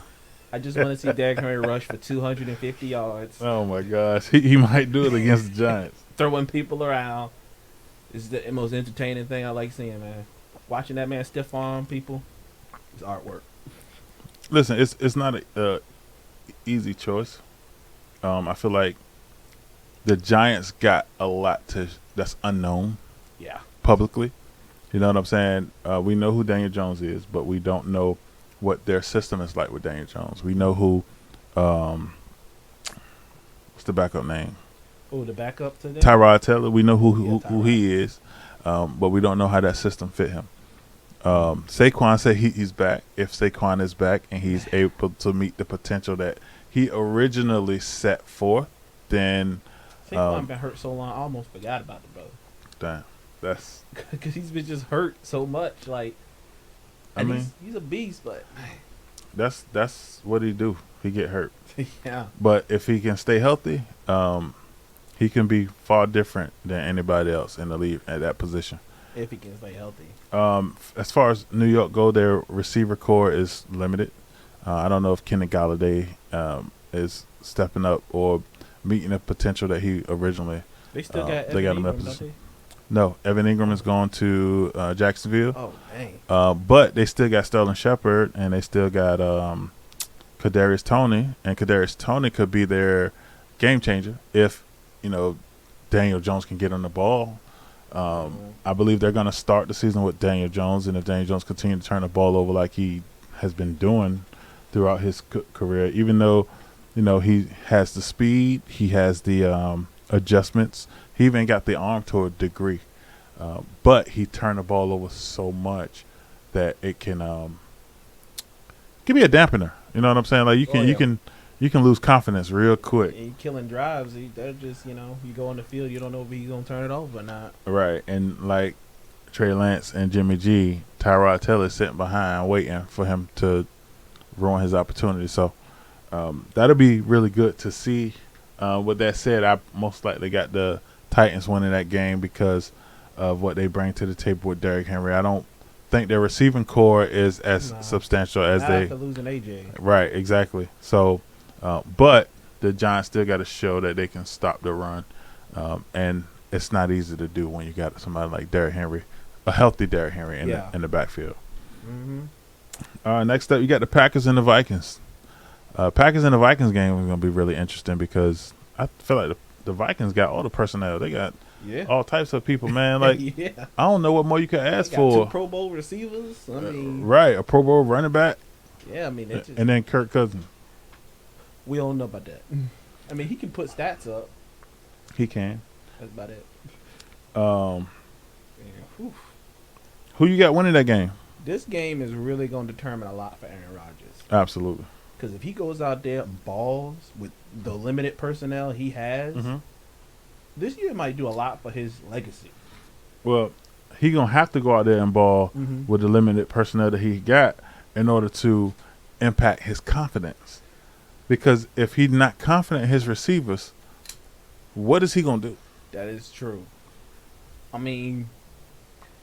B: I just want to see Derrick Henry rush for 250 yards,
A: Oh my gosh, he might do it against the Giants.
B: throwing people around. It's the most entertaining thing I like seeing, man. Watching that man stiff arm people is artwork.
A: Listen, it's not a easy choice. I feel like the Giants got a lot that's unknown
B: Yeah.
A: publicly. You know what I'm saying? We know who Daniel Jones is, but we don't know what their system is like with Daniel Jones. We know who, what's the backup name?
B: Oh, the backup to them?
A: Tyrod Taylor. We know who
B: Tyrod.
A: he is, but we don't know how that system fit him. Saquon said he's back. If Saquon is back and he's able to meet the potential that he originally set forth, then
B: Saquon been hurt so long, I almost forgot about the brother.
A: damn, that's.
B: Because he's been just hurt so much. Like,
A: I
B: and
A: mean,
B: he's a beast, but
A: that's what he do. He get hurt,
B: yeah.
A: but if he can stay healthy, he can be far different than anybody else in the league at that position.
B: If he can stay healthy.
A: As far as New York go, their receiver core is limited. I don't know if Kenny Galladay is stepping up or meeting the potential that he originally.
B: They still got
A: they
B: Evan
A: got him at
B: Ingram, don't
A: position.
B: they?
A: No, Evan Ingram is going to Jacksonville.
B: Oh, dang.
A: But they still got Sterling Shepard and they still got Kadarius Toney, and Kadarius Toney could be their game changer if Daniel Jones can get on the ball. I believe they're going to start the season with Daniel Jones, and if Daniel Jones continues to turn the ball over like he has been doing throughout his career, even though he has the speed, he has the adjustments, he even got the arm to a degree, but he turned the ball over so much that it can be a dampener. You know what I'm saying? Like you can lose confidence real quick.
B: And killing drives, they're just, you go on the field, you don't know if he's going to turn it over or not.
A: Right, and like Trey Lance and Jimmy G, Tyrod Taylor is sitting behind waiting for him to ruin his opportunity. So that'll be really good to see. With that said, I most likely got the Titans winning that game because of what they bring to the table with Derrick Henry. I don't think their receiving core is as substantial as
B: not
A: they.
B: after losing AJ.
A: Right, exactly. So, but the Giants still got to show that they can stop the run, and it's not easy to do when you got somebody like Derrick Henry, a healthy Derrick Henry in the backfield.
B: Mm-hmm.
A: Next up, you got the Packers and the Vikings. Packers and the Vikings game is going to be really interesting because I feel like the Vikings got all the personnel. They got all types of people, man. Like I don't know what more you could ask
B: they got
A: for.
B: 2 Pro Bowl receivers. I mean,
A: right, a Pro Bowl running back.
B: Yeah, I mean,
A: And then Kirk Cousins.
B: We don't know about that. I mean, he can put stats up.
A: He can.
B: That's about it.
A: Who you got winning that game?
B: This game is really going to determine a lot for Aaron Rodgers.
A: Absolutely.
B: Because if he goes out there and balls with the limited personnel he has, this year might do a lot for his legacy.
A: Well, he going to have to go out there and ball with the limited personnel that he got in order to impact his confidence. Because if he's not confident in his receivers, what is he going to do?
B: That is true. I mean,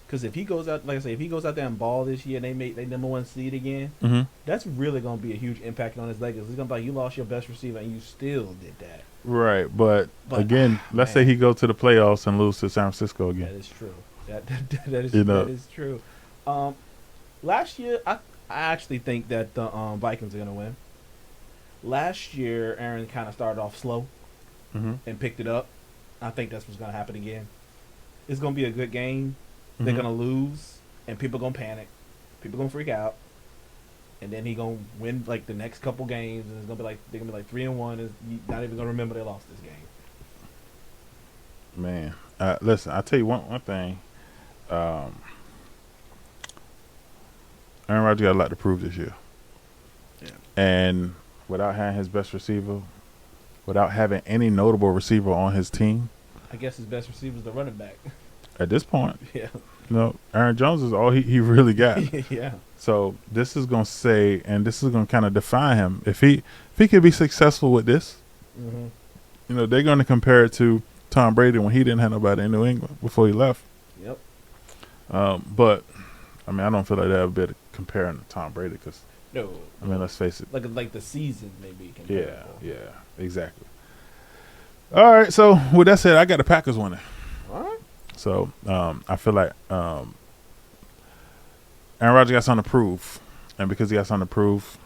B: because if he goes out, like I say, if he goes out there and ball this year and they make their number 1 seed again, that's really going to be a huge impact on his legacy. It's going to be like, you lost your best receiver and you still did that.
A: Right, but again, let's say he go to the playoffs and lose to San Francisco again.
B: That is true. That is true. Last year, I actually think that the Vikings are going to win. Last year, Aaron kind of started off slow and picked it up. I think that's what's going to happen again. It's going to be a good game. They're going to lose, and people are going to panic. People are going to freak out. And then he going to win, like, the next couple games, and it's going to be like, they're going to be like 3-1, and you're not even going to remember they lost this game.
A: Man, listen, I'll tell you one thing. Aaron Rodgers got a lot to prove this year.
B: Yeah.
A: And without having his best receiver, without having any notable receiver on his team.
B: I guess his best receiver is the running back.
A: At this point.
B: Yeah.
A: Aaron Jones is all he really got.
B: Yeah.
A: So this is going to say, and this is going to kind of define him. If he could be successful with this, they're going to compare it to Tom Brady when he didn't have nobody in New England before he left.
B: Yep.
A: But I mean, I don't feel like they have a bit of comparing to Tom Brady because
B: No.
A: I mean, let's face it.
B: Like the season maybe.
A: Yeah, exactly. All right, so with that said, I got the Packers winning.
B: All right.
A: So I feel like Aaron Rodgers got something to prove, and because he got something to prove,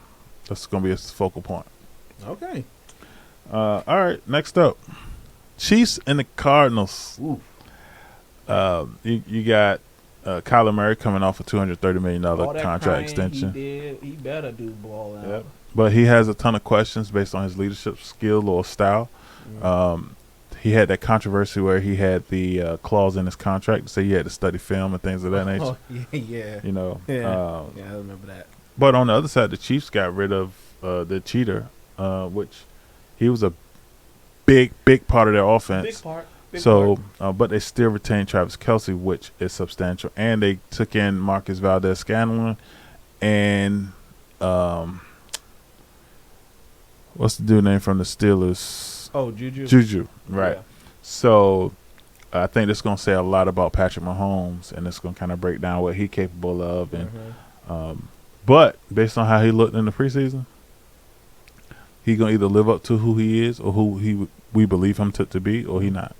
A: that's going to be his focal point.
B: Okay.
A: All right, next up, Chiefs and the Cardinals.
B: Ooh.
A: You got Kyler Murray coming off a $230 million
B: All that
A: contract
B: crying
A: extension.
B: He better do ball out.
A: Yep. But he has a ton of questions based on his leadership skill or style. He had that controversy where he had the clause in his contract to say he had to study film and things of that nature.
B: Yeah.
A: Yeah.
B: I remember that.
A: But on the other side, the Chiefs got rid of the cheater, which he was a big part of their offense.
B: Big part.
A: But they still retained Travis Kelce, which is substantial, and they took in Marcus Valdez-Scantling and what's the dude name from the Steelers?
B: Oh, Juju.
A: Juju, right.
B: Yeah.
A: So I think it's going to say a lot about Patrick Mahomes, and it's going to kind of break down what he's capable of. And but based on how he looked in the preseason, he going to either live up to who he is or who we believe him to be, or he not.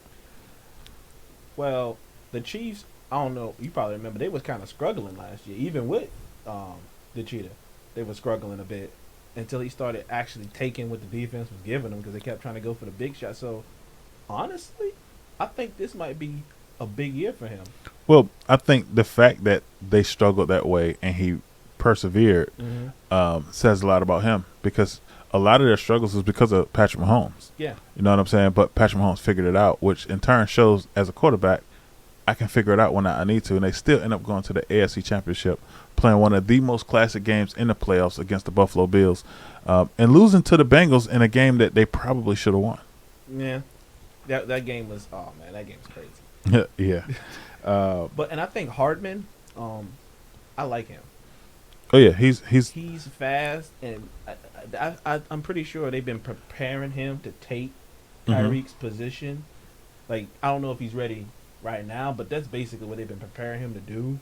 B: Well, the Chiefs, I don't know. You probably remember they was kind of struggling last year, even with the cheetah. They were struggling a bit until he started actually taking what the defense was giving them because they kept trying to go for the big shot. So, honestly, I think this might be a big year for him.
A: Well, I think the fact that they struggled that way and he persevered says a lot about him because a lot of their struggles is because of Patrick Mahomes.
B: Yeah.
A: You know what I'm saying? But Patrick Mahomes figured it out, which in turn shows as a quarterback, I can figure it out when I need to. And they still end up going to the AFC Championship, playing one of the most classic games in the playoffs against the Buffalo Bills, and losing to the Bengals in a game that they probably should have won.
B: Yeah. That game was, oh, man, that game was crazy.
A: Yeah.
B: And I think Hardman, I like him.
A: Oh, yeah. He's
B: fast, and I'm pretty sure they've been preparing him to take Tyreek's position. Like, I don't know if he's ready right now, but that's basically what they've been preparing him to do.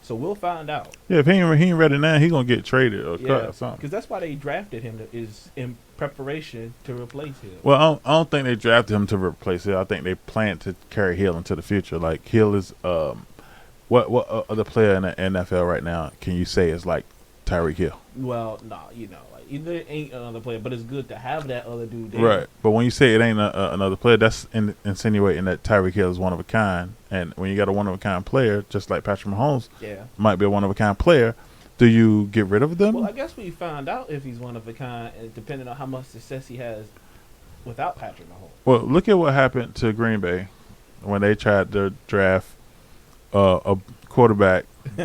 B: So we'll find out.
A: Yeah, if he ain't ready now, he's going to get traded or cut or something.
B: Because that's why they drafted him, is in preparation to replace him.
A: Well, I don't think they drafted him to replace Hill. I think they plan to carry Hill into the future. Like, Hill is what other player in the NFL right now can you say is like Tyreek Hill?
B: Well, there ain't another player, but it's good to have that other dude there.
A: Right. But when you say it ain't another player, that's insinuating that Tyreek Hill is one of a kind. And when you got a one-of-a-kind player, just like Patrick Mahomes might be a one-of-a-kind player, do you get rid of them?
B: Well, I guess we found out if he's one of a kind, depending on how much success he has without Patrick Mahomes.
A: Well, look at what happened to Green Bay when they tried to draft a quarterback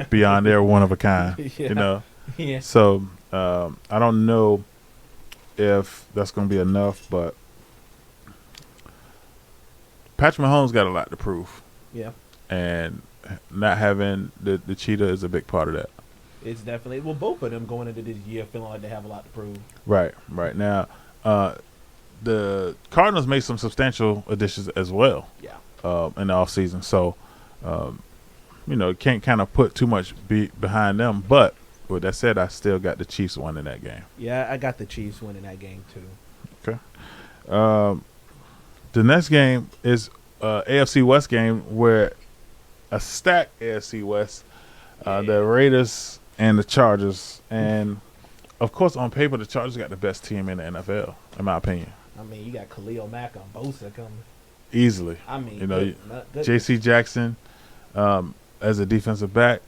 A: beyond their one-of-a-kind, you know?
B: Yeah.
A: So I don't know if that's going to be enough, but Patrick Mahomes got a lot to prove.
B: Yeah.
A: And not having the cheetah is a big part of that.
B: It's definitely, well, both of them going into this year feeling like they have a lot to prove. Right.
A: Now, the Cardinals made some substantial additions as well.
B: Yeah.
A: In the offseason. So, can't kind of put too much behind them. But with that said, I still got the Chiefs winning that game.
B: Yeah, I got the Chiefs winning that game too.
A: Okay. The next game is AFC West game where a stacked AFC West, the Raiders and the Chargers. And, of course, on paper, the Chargers got the best team in the NFL, in my opinion.
B: I mean, you got Khalil Mack on Bosa coming.
A: Easily.
B: I mean,
A: good. J.C. Jackson as a defensive back.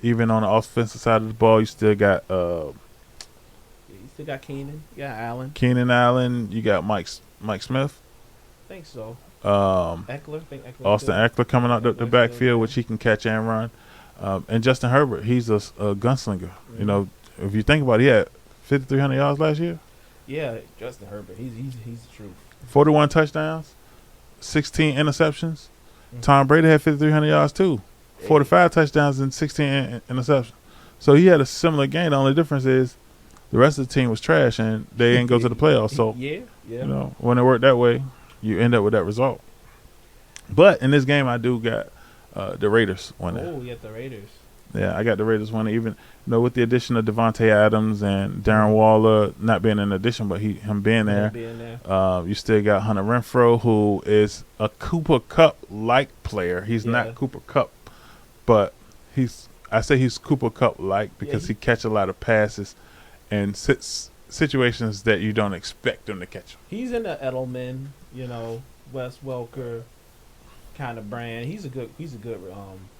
A: Even on the offensive side of the ball, you still got
B: you still got Keenan. You got Allen.
A: Keenan Allen. You got Mike Smith.
B: I think so.
A: Eckler. Austin Eckler coming out the backfield, which he can catch and run. And Justin Herbert, he's a gunslinger. Mm-hmm. If you think about it, he had 5,300 yards last year.
B: Yeah, Justin Herbert. He's the truth.
A: 41 touchdowns, 16 interceptions. Mm-hmm. Tom Brady had 5,300 yards too. 45 touchdowns and 16 interceptions. So he had a similar game. The only difference is the rest of the team was trash and they didn't go to the playoffs. So
B: yeah.
A: when it worked that way, you end up with that result. But in this game, I do got the Raiders winning.
B: Oh, you got the Raiders.
A: Yeah, I got the Raiders winning. Even with the addition of Devontae Adams and Darren Waller not being an addition, but him being there. You still got Hunter Renfrow, who is a Cooper Kupp like player. He's not Cooper Kupp, but he's Cooper Kupp like because he catch a lot of passes and situations that you don't expect him to catch.
B: He's in the Edelman, Wes Welker kind of brand. He's a good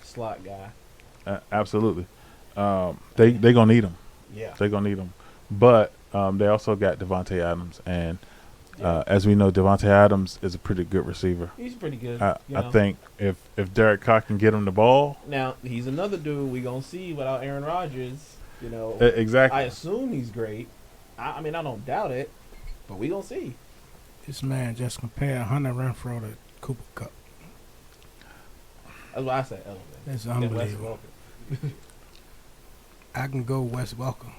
B: slot guy.
A: Absolutely. They gonna need him.
B: Yeah,
A: they gonna need him. But they also got Devontae Adams, and as we know, Devontae Adams is a pretty good receiver.
B: He's pretty good.
A: I think if Derek Carr can get him the ball,
B: now he's another dude we gonna see without Aaron Rodgers.
A: Exactly.
B: I assume he's great. I mean, I don't doubt it, but we gonna see.
C: This man just compared Hunter Renfrow to Cooper Kupp.
B: That's why I said Edelman.
C: That's unbelievable. I can go Wes Welker.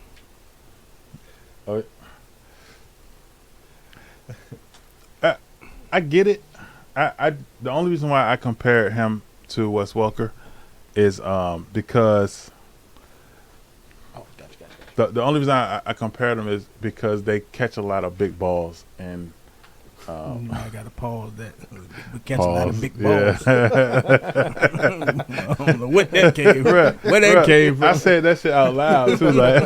A: I get it. The only reason why I compared him to Wes Welker is because the only reason I compared them is because they catch a lot of big balls and.
C: I got to pause that. We catch a lot of big balls.
A: Yeah.
C: I don't know what that came from. Where that came from.
A: I said that shit out loud too. Like,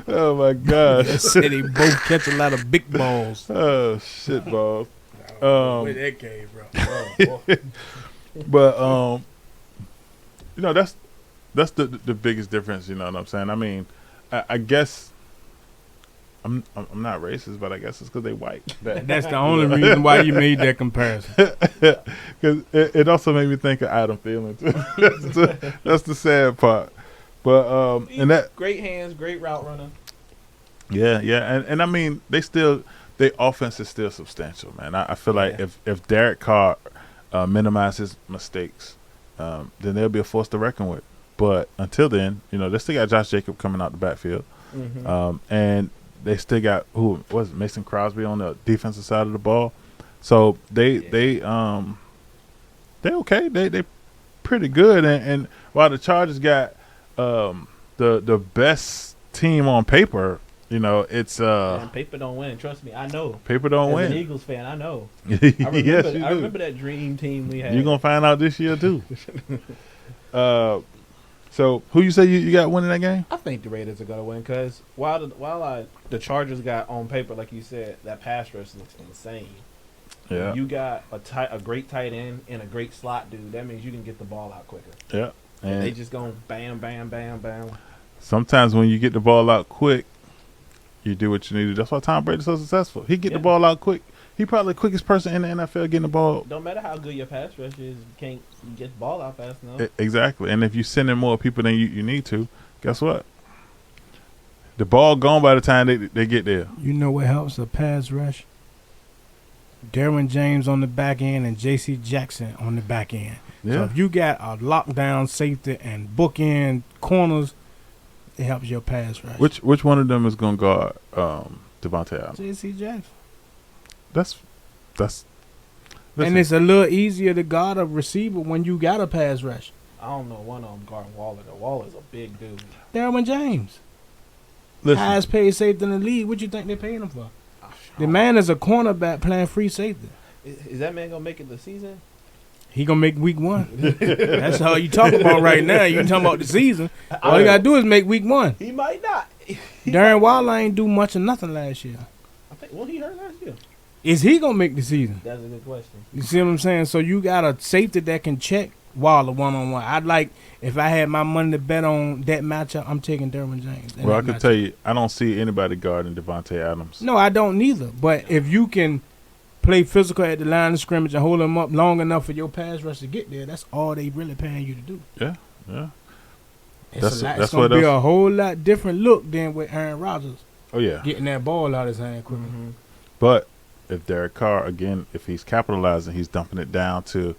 A: oh my gosh.
C: That said they both catch a lot of big balls.
A: Oh shit, balls.
C: Where that came from.
A: But that's the biggest difference. You know what I'm saying? I mean, I guess. I'm not racist, but I guess it's because they white.
C: That's the only reason why you made that comparison.
A: Because it also made me think of Adam Thielen too. That's the sad part. But and that
B: great hands, great route runner.
A: Yeah, and I mean their offense is still substantial, man. I feel like if Derek Carr minimizes mistakes, then they'll be a force to reckon with. But until then, they still got Josh Jacobs coming out the backfield, and they still got Mason Crosby on the defensive side of the ball, so they okay. They pretty good, and while the Chargers got the best team on paper, it's
B: Man, paper don't win. Trust me, I know.
A: Paper don't win.
B: As an Eagles fan, I know.
A: I
B: remember that dream team we had.
A: You're gonna find out this year too. So who you say you got winning that game?
B: I think the Raiders are gonna win because while the Chargers got on paper, like you said, that pass rush looks insane.
A: Yeah.
B: You got a great tight end and a great slot dude. That means you can get the ball out quicker.
A: Yeah.
B: And they just go bam, bam, bam, bam.
A: Sometimes when you get the ball out quick, you do what you need to do. That's why Tom Brady's so successful. He get the ball out quick. He probably the quickest person in the NFL getting the ball.
B: Don't matter how good your pass rush is, you can't get the ball out fast enough.
A: Exactly. And if you send in more people than you need to, guess what? The ball gone by the time they get there.
C: You know what helps a pass rush? Derwin James on the back end and J.C. Jackson on the back end.
A: Yeah.
C: So if you got a lockdown safety and bookend corners, it helps your pass rush.
A: Which one of them is going to guard Devontae Adams?
C: J.C. Jackson.
A: That's
C: and it's a little easier to guard a receiver when you got a pass rush.
B: I don't know one of them guarding Waller. The Waller's a big dude.
C: Derwin James.
A: Listen.
C: Highest paid safety in the league. What you think they're paying him for? The man is a cornerback playing free safety.
B: Is that man going to make it the season?
C: He going to make week 1. That's all you talk about right now. You talking about the season. All you got to do is make week 1.
B: He might not.
C: Darren Waller ain't do much of nothing last year.
B: He hurt last year.
C: Is he going to make the season?
B: That's a good question.
C: You see what I'm saying? So you got a safety that can check Waller one-on-one. I'd like, if I had my money to bet on that matchup, I'm taking Derwin James.
A: Well, I can tell you, I don't see anybody guarding Devontae Adams.
C: No, I don't neither. But if you can play physical at the line of scrimmage and hold him up long enough for your pass rush to get there, that's all they really paying you to do.
A: Yeah.
C: It's going to be a whole lot different look than with Aaron Rodgers.
A: Oh, yeah.
C: Getting that ball out of his hand quickly.
B: Mm-hmm.
A: But if Derek Carr, again, if he's capitalizing, he's dumping it down to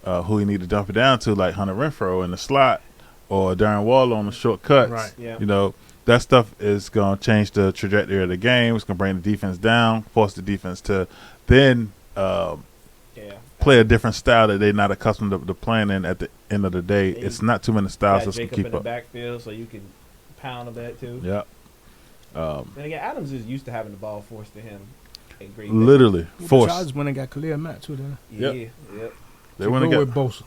A: who he need to dump it down to, like Hunter Renfrow in the slot or Darren Waller on the short cuts.
C: Right.
B: Yeah.
A: that stuff is going to change the trajectory of the game. It's going to bring the defense down, force the defense to then play a different style that they're not accustomed to playing in. At the end of the day, it's not too many styles that can
B: Jacob
A: keep
B: in the
A: up.
B: backfield, so you can pound a bit too.
A: Yeah.
B: And again, Adams is used to having the ball forced to him. In Green Bay.
A: Literally
C: The
A: forced.
C: Chargers went and got Khalil Mack too. Then
B: Yep.
A: They
C: to
A: want to
C: go
A: get
C: with Bosa.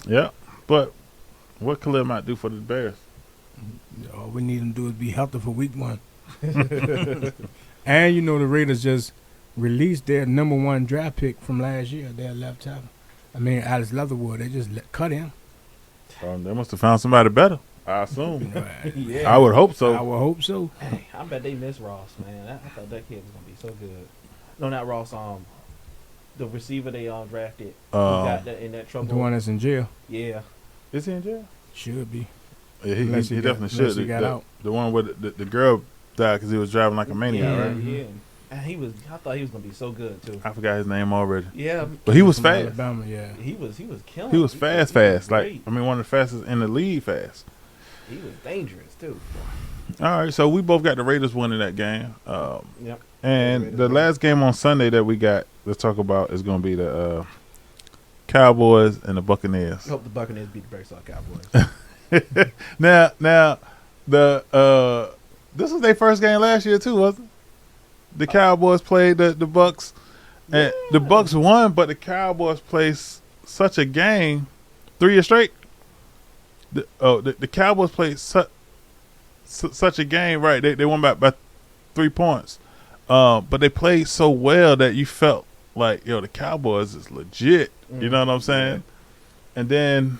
A: yeah. But what Khalil might do for the Bears?
C: All we need him to do is be healthy for week 1. And the Raiders just released their number 1 draft pick from last year. Their left tackle. I mean, Alex Leatherwood. They just cut him.
A: They must have found somebody better. I assume.
B: Yeah.
A: I would hope so.
C: I would hope so.
B: Hey, I bet they miss Ross, man. I thought that kid was gonna be so good. No, not Ross. The receiver they drafted who got in that trouble.
C: The one that's in jail
B: Yeah.
A: Is he in jail?
C: should be.
A: Yeah,
C: Unless
A: he
C: he
A: definitely
C: got-
A: should.
C: unless he got out.
A: The one with the girl died because he was driving like a maniac,
B: Yeah,
A: right?
B: yeah. And I thought he was gonna be so good too.
A: I forgot his name already.
B: Yeah,
A: But he was
C: From
A: fast.
C: Alabama, yeah.
B: he was killing.
A: He was fast. Like,
B: great.
A: I mean, one of the fastest in the league fast.
B: He was dangerous too.
A: All right, so we both got the Raiders winning that game.
B: Yep.
A: And
B: Raiders
A: the
B: won.
A: last game on Sunday that we got to talk about is going to be the Cowboys and the Buccaneers.
B: I hope the Buccaneers beat the Brakes off Cowboys.
A: Now, this was their first game last year too, wasn't it? The Cowboys played the Bucks, and the Bucks won, but the Cowboys played such a game, 3 years straight. The Cowboys played such a game, right? They won by 3 points, but they played so well that you felt like, the Cowboys is legit. You know what I'm saying? And then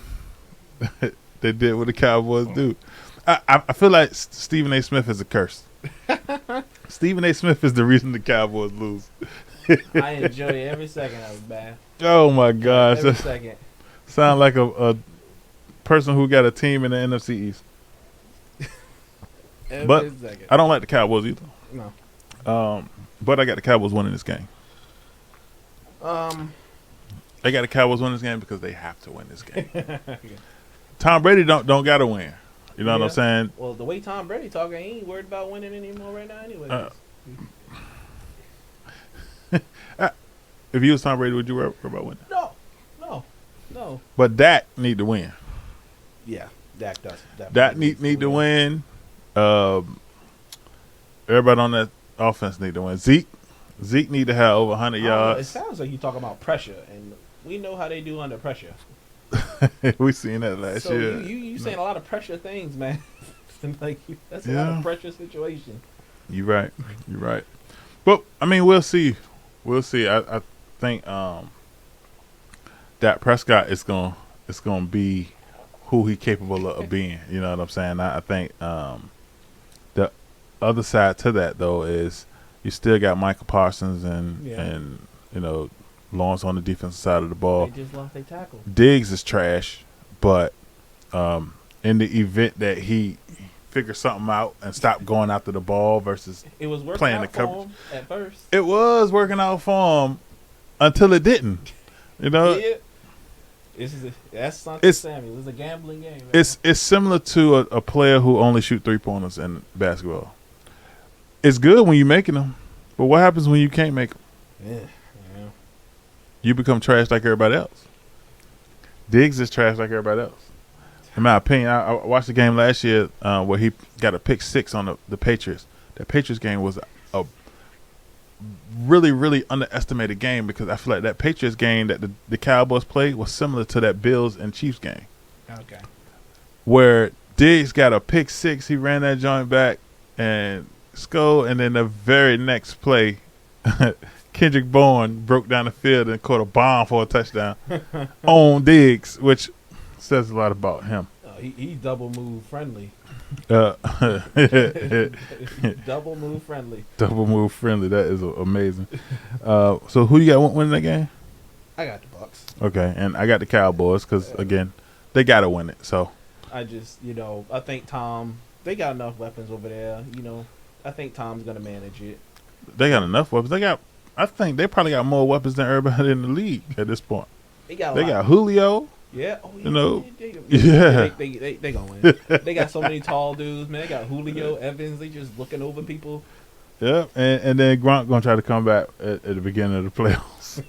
A: they did what the Cowboys do. I feel like Stephen A. Smith is a curse. Stephen A. Smith is the reason the Cowboys lose.
B: I enjoy every second of it, man.
A: Oh my gosh,
B: Every
A: that
B: second.
A: sound like a person who got a team in the NFC East.
B: Every
A: But
B: second.
A: I don't like the Cowboys either.
B: No.
A: But I got the Cowboys winning this game. I got the Cowboys winning this game because they have to win this game. Tom Brady don't got to win. You know what I'm saying?
B: Well, the way Tom Brady talking, he ain't worried about winning anymore right now anyway.
A: If you was Tom Brady, would you worry about winning?
B: No.
A: But Dak need to win.
B: Yeah, Dak does.
A: Dak need to win. Everybody on that offense need to win. Zeke need to have over 100
B: It
A: yards.
B: sounds like you talking about pressure, and we know how they do under pressure.
A: We seen that last
B: So
A: year.
B: you saying a lot of pressure things, man. That's a lot
A: Yeah.
B: of pressure situation.
A: You're right. But I mean, we'll see. I think Dak Prescott is gonna be who he capable of being. You know what I'm saying? I think the other side to that though is you still got Michael Parsons and Lawrence on the defensive side of the ball.
B: They just lost their tackle.
A: Diggs is trash, but in the event that he figure something out and stop going after the ball versus
B: It was working
A: playing
B: out
A: the
B: for
A: coverage.
B: him at first.
A: It was working out for him until it didn't.
B: Yeah. That's something,
A: It's-
B: Samuel. It's a gambling game. Man.
A: It's similar to a player who only shoot 3-pointers in basketball. It's good when you're making them, but what happens when you can't make them?
B: Yeah.
A: You become trash like everybody else. Diggs is trash like everybody else. In my opinion, I watched the game last year where he got a pick 6 on the Patriots. The Patriots game was a really, really underestimated game because I feel like that Patriots game that the Cowboys played was similar to that Bills and Chiefs game.
B: Okay.
A: Where Diggs got a pick 6, he ran that joint back and scored, and then the very next play, Kendrick Bourne broke down the field and caught a bomb for a touchdown on Diggs, which says a lot about him.
B: He's double move friendly.
A: Double
B: Double move friendly.
A: move friendly. That is amazing. So who you got winning that game?
B: I got the Bucks.
A: Okay, and I got the Cowboys because, again, they got to win it. So
B: I just, I think Tom, they got enough weapons over there. I think Tom's going to manage it.
A: they got enough weapons. I think they probably got more weapons than everybody in the league at this point.
B: They got
A: They got Julio.
B: Yeah. Oh, yeah.
A: You know,
B: Yeah.
A: yeah.
B: They gonna win. They got so many tall dudes, man. They got Julio, Evans. They just looking over people.
A: Yeah, and then Gronk gonna try to come back at the beginning of the playoffs.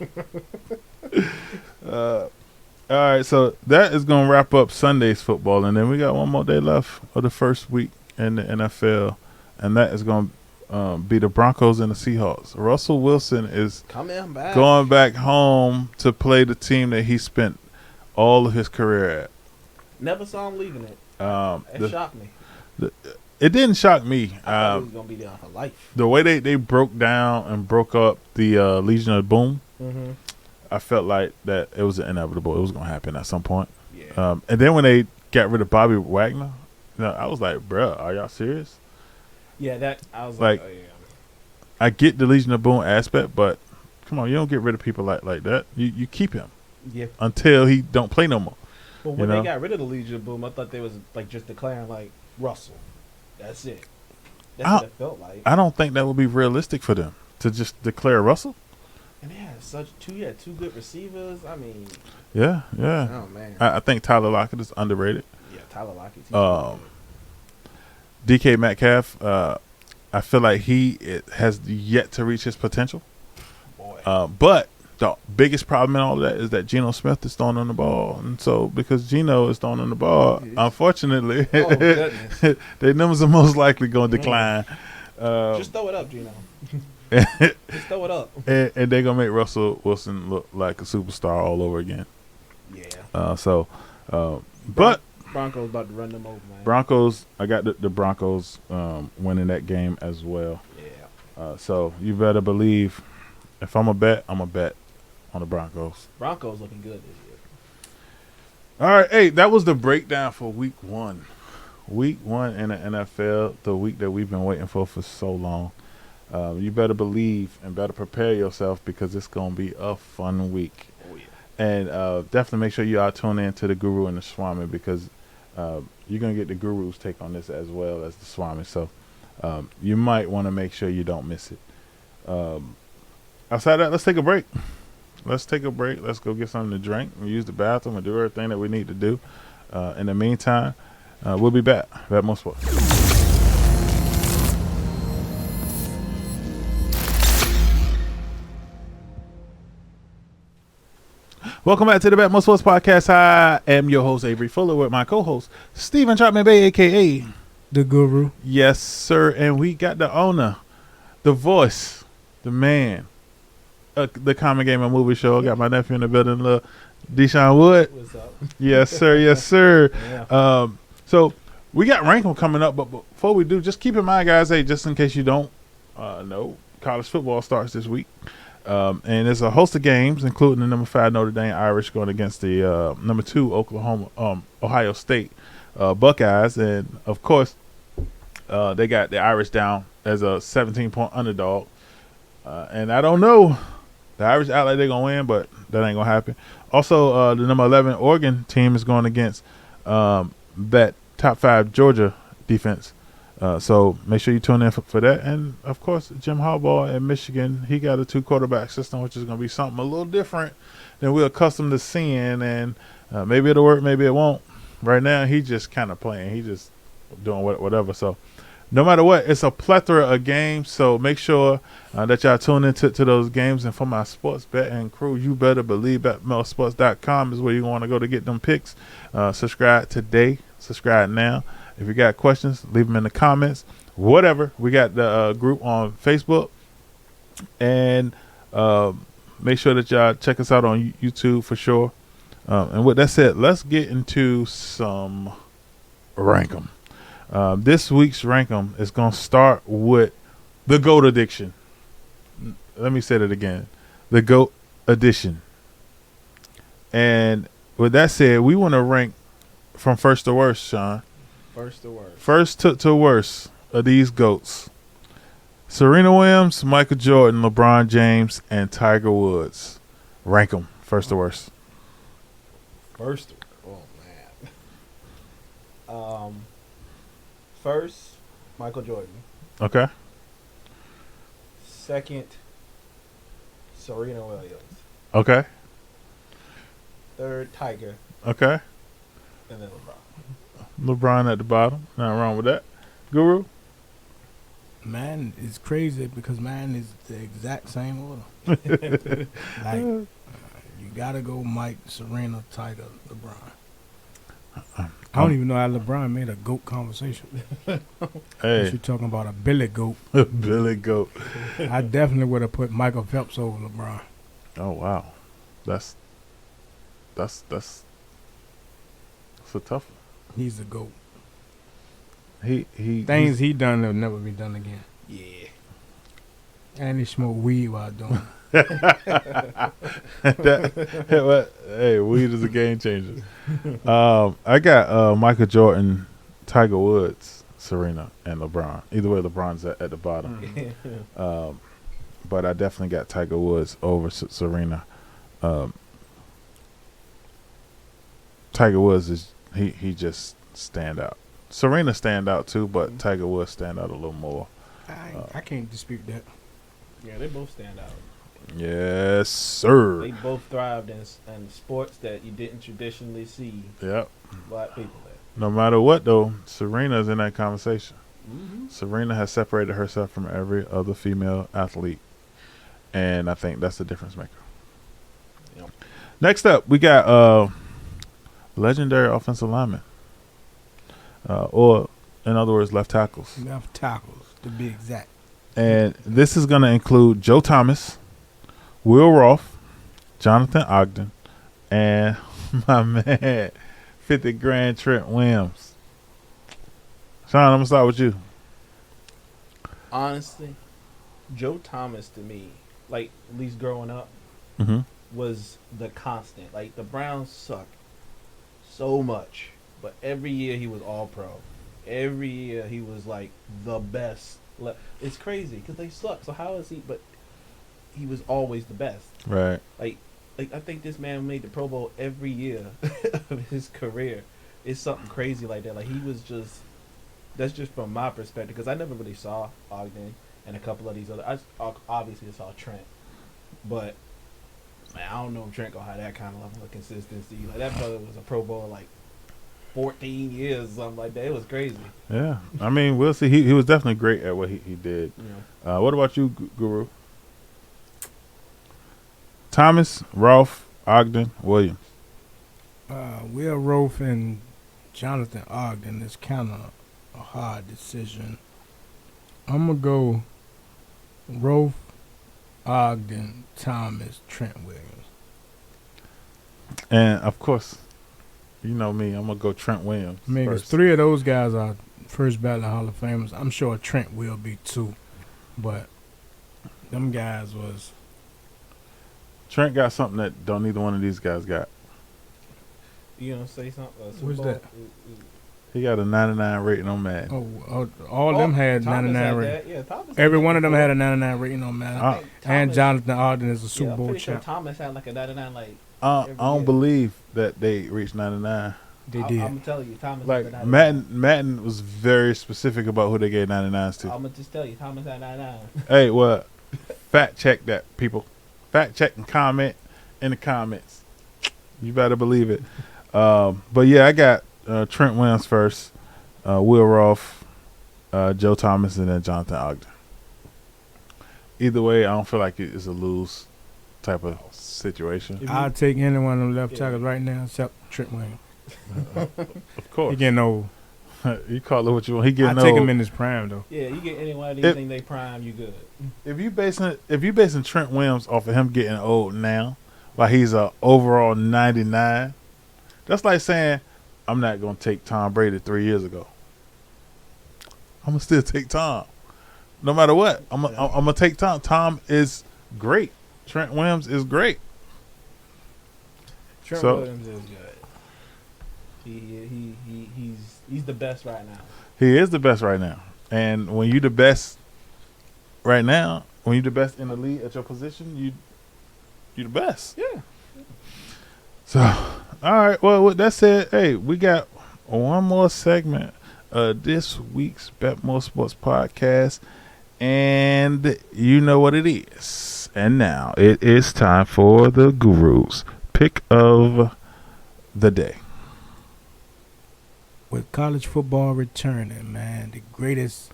A: All right, so that is gonna wrap up Sunday's football, and then we got one more day left of the first week in the NFL, and that is gonna be the Broncos and the Seahawks. Russell Wilson is
B: Coming back.
A: going back home to play the team that he spent all of his career at.
B: Never saw him leaving it. It shocked me.
A: It didn't shock me.
B: I thought he was gonna be there for life.
A: The way they broke down and broke up the Legion of Boom,
B: Mm-hmm.
A: I felt like that it was inevitable. It was going to happen at some point.
B: Yeah.
A: And then when they got rid of Bobby Wagner, I was like, bruh, are y'all serious?
B: Yeah, that I was
A: Like,
B: like, oh yeah.
A: I get the Legion of Boom aspect, but come on, you don't get rid of people like that. You keep him
B: Yeah.
A: until he don't play no more.
B: But when
A: know?
B: they got rid of the Legion of Boom, I thought they was like just declaring like Russell. That's it. That's what it felt like.
A: I don't think that would be realistic for them to just declare Russell.
B: And they had two good receivers. I mean,
A: Yeah.
B: oh man.
A: I think Tyler Lockett is underrated.
B: Yeah, Tyler Lockett.
A: DK Metcalf, I feel like he has yet to reach his potential.
B: Boy.
A: But the biggest problem in all of that is that Geno Smith is throwing on the ball. And so because Geno is throwing on the ball, unfortunately,
B: Oh, goodness.
A: their numbers are most likely going to decline.
B: Just throw it up, Gino. Just throw it up.
A: And they're going to make Russell Wilson look like a superstar all over again.
B: Yeah.
A: But
B: Broncos about to run them over, man.
A: Broncos, I got the Broncos winning that game as well.
B: Yeah.
A: So you better believe if I'm a bet on the Broncos.
B: Broncos looking good this year.
A: All right, hey, that was the breakdown for week 1. Week 1 in the NFL, the week that we've been waiting for so long. You better believe and better prepare yourself because it's going to be a fun week.
B: Oh, yeah.
A: And definitely make sure you all tune in to the Guru and the Swami because you're going to get the Guru's take on this as well as the Swami. So you might want to make sure you don't miss it. Outside that, let's take a break. Let's go get something to drink and use the bathroom and do everything that we need to do. In the meantime, we'll be back. BetMoorSports. Welcome back to the BetMoorSports Podcast. I am your host, Avery Fuller, with my co-host, Stephen Chapman Bay, a.k.a.
C: The Guru.
A: Yes, sir. And we got the owner, the voice, the man, the Common Gamer Movie Show. I got my nephew in the building, little Deshawn Wood.
B: What's up?
A: Yes, sir. Yes, sir.
B: Yeah.
A: So we got Rankum coming up, but before we do, just keep in mind, guys, hey, just in case you don't know, college football starts this week. And there's a host of games, including the number 5 Notre Dame Irish going against the number 2 Ohio State Buckeyes, and of course they got the Irish down as a 17-point underdog. And I don't know, the Irish act like they're gonna win, but that ain't gonna happen. Also, the number 11 Oregon team is going against that top 5 Georgia defense. So make sure you tune in for that. And, of course, Jim Harbaugh at Michigan, he got a 2-quarterback system, which is going to be something a little different than we're accustomed to seeing. And maybe it'll work, maybe it won't. Right now, he's just kind of playing. He's just doing whatever. So no matter what, it's a plethora of games. So make sure that y'all tune into those games. And for my sports betting crew, you better believe BetMoorSports.com is where you want to go to get them picks. Subscribe today. Subscribe now. If you got questions, leave them in the comments. Whatever. We got the group on Facebook. And make sure that y'all check us out on YouTube for sure. And with that said, let's get into some Rankum. This week's Rankum is going to start with the GOAT addiction. Let me say that again. The GOAT addition. And with that said, we want to rank from first to worst, Sean.
B: First to worst.
A: First to worst of these GOATs. Serena Williams, Michael Jordan, LeBron James, and Tiger Woods. Rank them first to worst.
B: First, first, Michael Jordan.
A: Okay.
B: Second, Serena Williams.
A: Okay.
B: Third, Tiger.
A: Okay.
B: And then LeBron.
A: LeBron at the bottom. Nothing wrong with that. Guru?
C: Man, it's crazy because mine is the exact same order. Like, you gotta go Mike, Serena, Tiger, LeBron. I don't even know how LeBron made a GOAT conversation.
A: Hey.
C: You're talking about a Billy GOAT.
A: Billy Goat.
C: I definitely would have put Michael Phelps over LeBron.
A: Oh, wow. That's a tough one.
C: He's the GOAT.
A: he's-
C: Things he done will never be done again.
B: Yeah.
C: And he smoked weed while doing it.
A: Hey, weed is a game changer. I got Michael Jordan, Tiger Woods, Serena, and LeBron. Either way, LeBron's at the bottom. But I definitely got Tiger Woods over Serena. Tiger Woods he just stand out. Serena stand out too, but Tiger Woods stand out a little more.
C: I can't dispute that.
B: Yeah, they both stand out.
A: Yes, sir.
B: They both thrived in sports that you didn't traditionally see
A: Yep.
B: black people at.
A: No matter what, though, Serena's in that conversation.
B: Mm-hmm.
A: Serena has separated herself from every other female athlete, and I think that's the difference maker.
B: Yep.
A: Next up, we got legendary offensive linemen, or in other words, left tackles.
C: Left tackles, to be exact.
A: And this is going to include Joe Thomas, Will Roth, Jonathan Ogden, and my man, 50 grand Trent Williams. Sean, I'm going to start with you.
B: Honestly, Joe Thomas to me, like at least growing up,
A: Mm-hmm.
B: was the constant. Like the Browns suck so much, but every year he was all pro. Every year he was like the best. It's crazy because they suck. So how is he? But he was always the best.
A: Right.
B: Like I think this man made the Pro Bowl every year of his career. It's something crazy like that. Like he was just. That's just from my perspective because I never really saw Ogden and a couple of these other. I obviously saw Trent, but man, I don't know if Trent gonna have that kind of level of consistency. Like that brother was a Pro Bowl like 14 years, something like that. It was crazy.
A: Yeah. I mean, we'll see. He was definitely great at what he did.
B: You know.
A: What about you, Guru? Thomas, Rolfe, Ogden, Williams.
C: Will Roth and Jonathan Ogden is kind of a hard decision. I'm going to go Roth, Ogden, Thomas, Trent Williams.
A: And, of course, you know me. I'm going to go Trent Williams.
C: I mean, 'cause
A: first.
C: 3 of those guys are first ballot Hall of Famers. I'm sure Trent will be too. But them guys was...
A: Trent got something that don't neither one of these guys got.
B: You gonna say something?
C: Who's that?
A: He got a 99 rating on Madden.
C: All of them had
B: Thomas
C: 99
B: had
C: rating.
B: that. Yeah, Thomas.
C: Every
B: had
C: one
B: that
C: of them
B: before.
C: had a 99 rating on Madden.
A: Uh,
C: And
B: Thomas-
C: Jonathan Ogden is a Super
B: I'm
C: Bowl
B: pretty sure
C: champ.
B: Thomas had like a 99. Like
A: I
B: every
A: don't
B: year.
A: believe that they reached 99.
C: They
B: I'm
C: did.
B: gonna tell you, Thomas.
A: Like,
B: had a 99.
A: Madden was very specific about who they gave 99s to.
B: I'm gonna just tell you, Thomas had 99.
A: Hey, well, fact check that, people. Fact check and comment in the comments. You better believe it. But yeah, I got Trent Williams first, Will Roth, Joe Thomas, and then Jonathan Ogden. Either way, I don't feel like it's a lose type of situation.
B: If
C: I'll take any one of them left
B: Yeah.
C: tackles right now except Trent Williams.
A: Of course.
C: He getting old.
A: You call it what you want. He
C: I
A: getting
C: take
A: old.
C: him in his prime though.
B: Yeah, you get any one of these
A: If-
B: things they prime, you good.
A: If you basing Trent Williams off of him getting old now, like he's a overall 99, that's like saying I'm not gonna take Tom Brady 3 years ago. I'm gonna still take Tom, no matter what. I'm gonna take Tom. Tom is great. Trent Williams is great.
B: Trent
A: So-
B: Williams is good. He's the best right now.
A: He is the best right now. And when you the best right now, when you the best in the league at your position, you the best.
B: Yeah.
A: So, all right. Well, with that said, hey, we got one more segment of this week's BetMoorSports podcast, and you know what it is. And now it is time for the Guru's pick of the day.
C: With college football returning, man, the greatest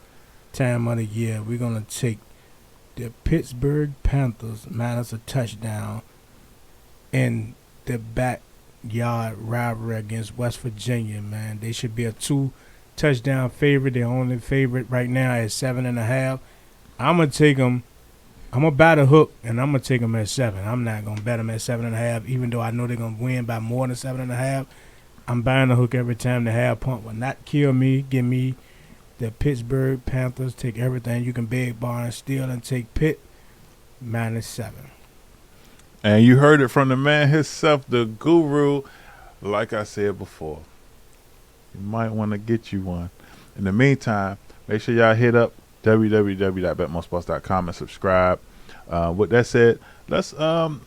C: time of the year, we're going to take the Pittsburgh Panthers minus a touchdown in the backyard rivalry against West Virginia, man. They should be a 2-touchdown favorite. Their only favorite right now is 7.5. I'm going to take them. I'm going to buy the hook, and I'm going to take them at 7. I'm not going to bet them at 7.5, even though I know they're going to win by more than 7.5. I'm buying the hook every time. The half punt will not kill me. Give me the Pittsburgh Panthers. Take everything you can beg, bar, and steal, and take Pitt minus 7.
A: And you heard it from the man himself, the guru. Like I said before, you might want to get you one. In the meantime, make sure y'all hit up www.betmoorsports.com and subscribe. With that said, let's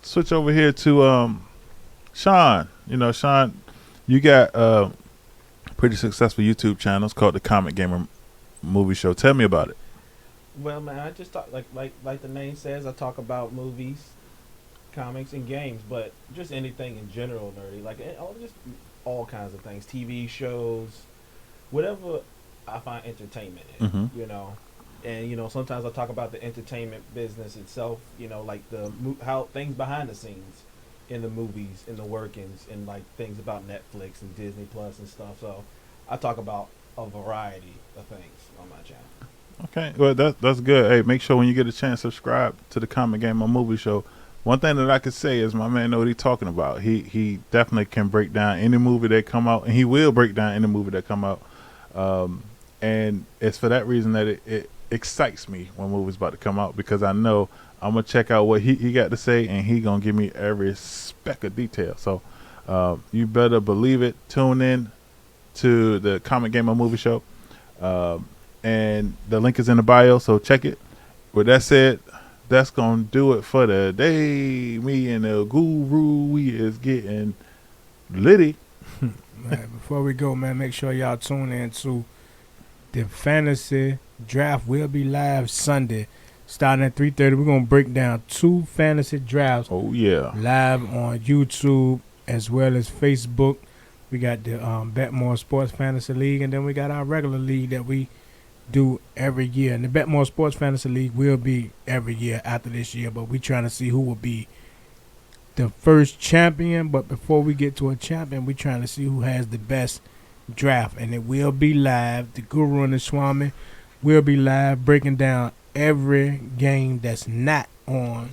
A: switch over here to Sean. Sean, you got a pretty successful YouTube channel. It's called the Comic Gamer Movie Show. Tell me about it.
B: Well, man, I just talk like the name says. I talk about movies, comics, and games, but just anything in general, nerdy. Just all kinds of things, TV shows, whatever I find entertainment in.
A: Mm-hmm.
B: And sometimes I talk about the entertainment business itself. Like how things behind the scenes in the movies, in the workings, and like things about Netflix and Disney Plus and stuff. So I talk about a variety of things on my channel.
A: Okay, well that's good. Hey, make sure when you get a chance, subscribe to the Comic Gamer Movie Show. One thing that I could say is my man know what he's talking about. He definitely can break down any movie that come out, and he will break down any movie that come out. And it's for that reason that it excites me when movies about to come out, because I know I'm going to check out what he got to say, and he going to give me every speck of detail. So you better believe it. Tune in to the Comic Gamer Movie Show. And the link is in the bio, so check it. With that said, that's going to do it for the day. Me and the guru, we is getting litty.
C: Man, before we go, man, make sure y'all tune in to the fantasy draft. Will be live Sunday, starting at 3:30. We're gonna break down 2 fantasy drafts.
A: Oh yeah,
C: live on YouTube as well as Facebook. We got the BetMoorSports Fantasy League, and then we got our regular league that we do every year. And the BetMoorSports Fantasy League will be every year after this year, but we trying to see who will be the first champion. But before we get to a champion, we trying to see who has the best draft, and it will be live. The Guru and the Swami will be live breaking down every game that's not on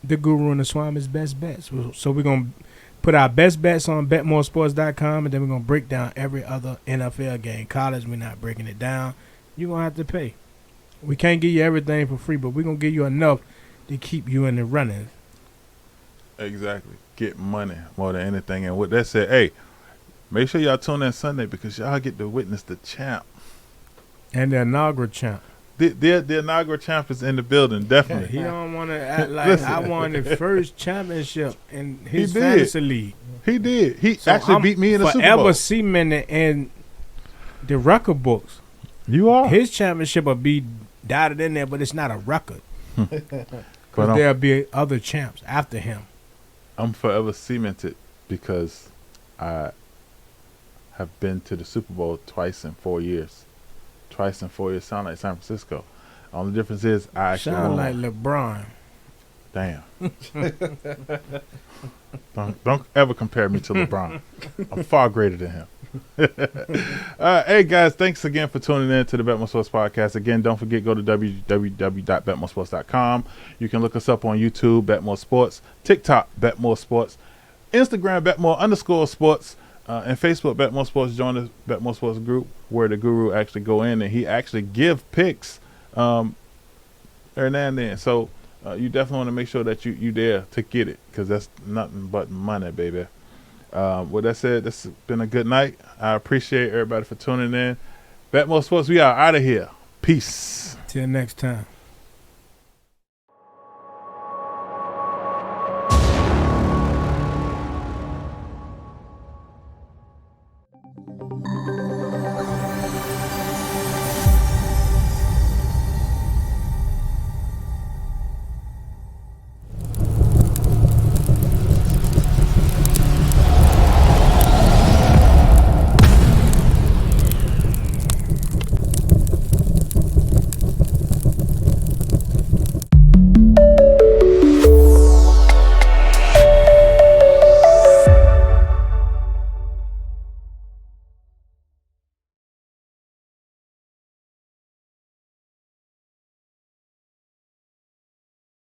C: the Guru and the Swami's best bets. So we're going to put our best bets on BetMoorSports.com, and then we're going to break down every other NFL game. College, we're not breaking it down. You're going to have to pay. We can't give you everything for free, but we're going to give you enough to keep you in the running.
A: Exactly. Get money more than anything. And with that said, hey, make sure y'all tune in Sunday, because y'all get to witness the champ.
C: And the inaugural champ.
A: The inaugural champ is in the building, definitely.
C: He don't want to act like
A: Listen.
C: I won the first championship in his fantasy league.
A: He did. He actually beat me in the Super Bowl.
C: Forever cemented in the record books.
A: You are.
C: His championship will be dotted in there, but it's not a record. Because there'll be other champs after him.
A: I'm forever cemented because I have been to the Super Bowl twice in 4 years. Twice in 4 years sound like San Francisco. Only difference is I actually
C: sound
A: won.
C: like LeBron.
A: Damn. don't ever compare me to LeBron. I'm far greater than him. Hey guys, thanks again for tuning in to the BetMoorSports podcast. Again, don't forget, go to www.betmoorsports.com. You can look us up on YouTube, BetMoorSports, TikTok, BetMoorSports, Instagram, BetMoor_sports, and Facebook, BetMoorSports. Join the BetMoorSports group where the Guru actually go in and he actually give picks every now and then. So you definitely want to make sure that you there to get it, because that's nothing but money, baby. With that said, this has been a good night. I appreciate everybody for tuning in. BetMoorSports, we are out of here. Peace.
C: Till next time.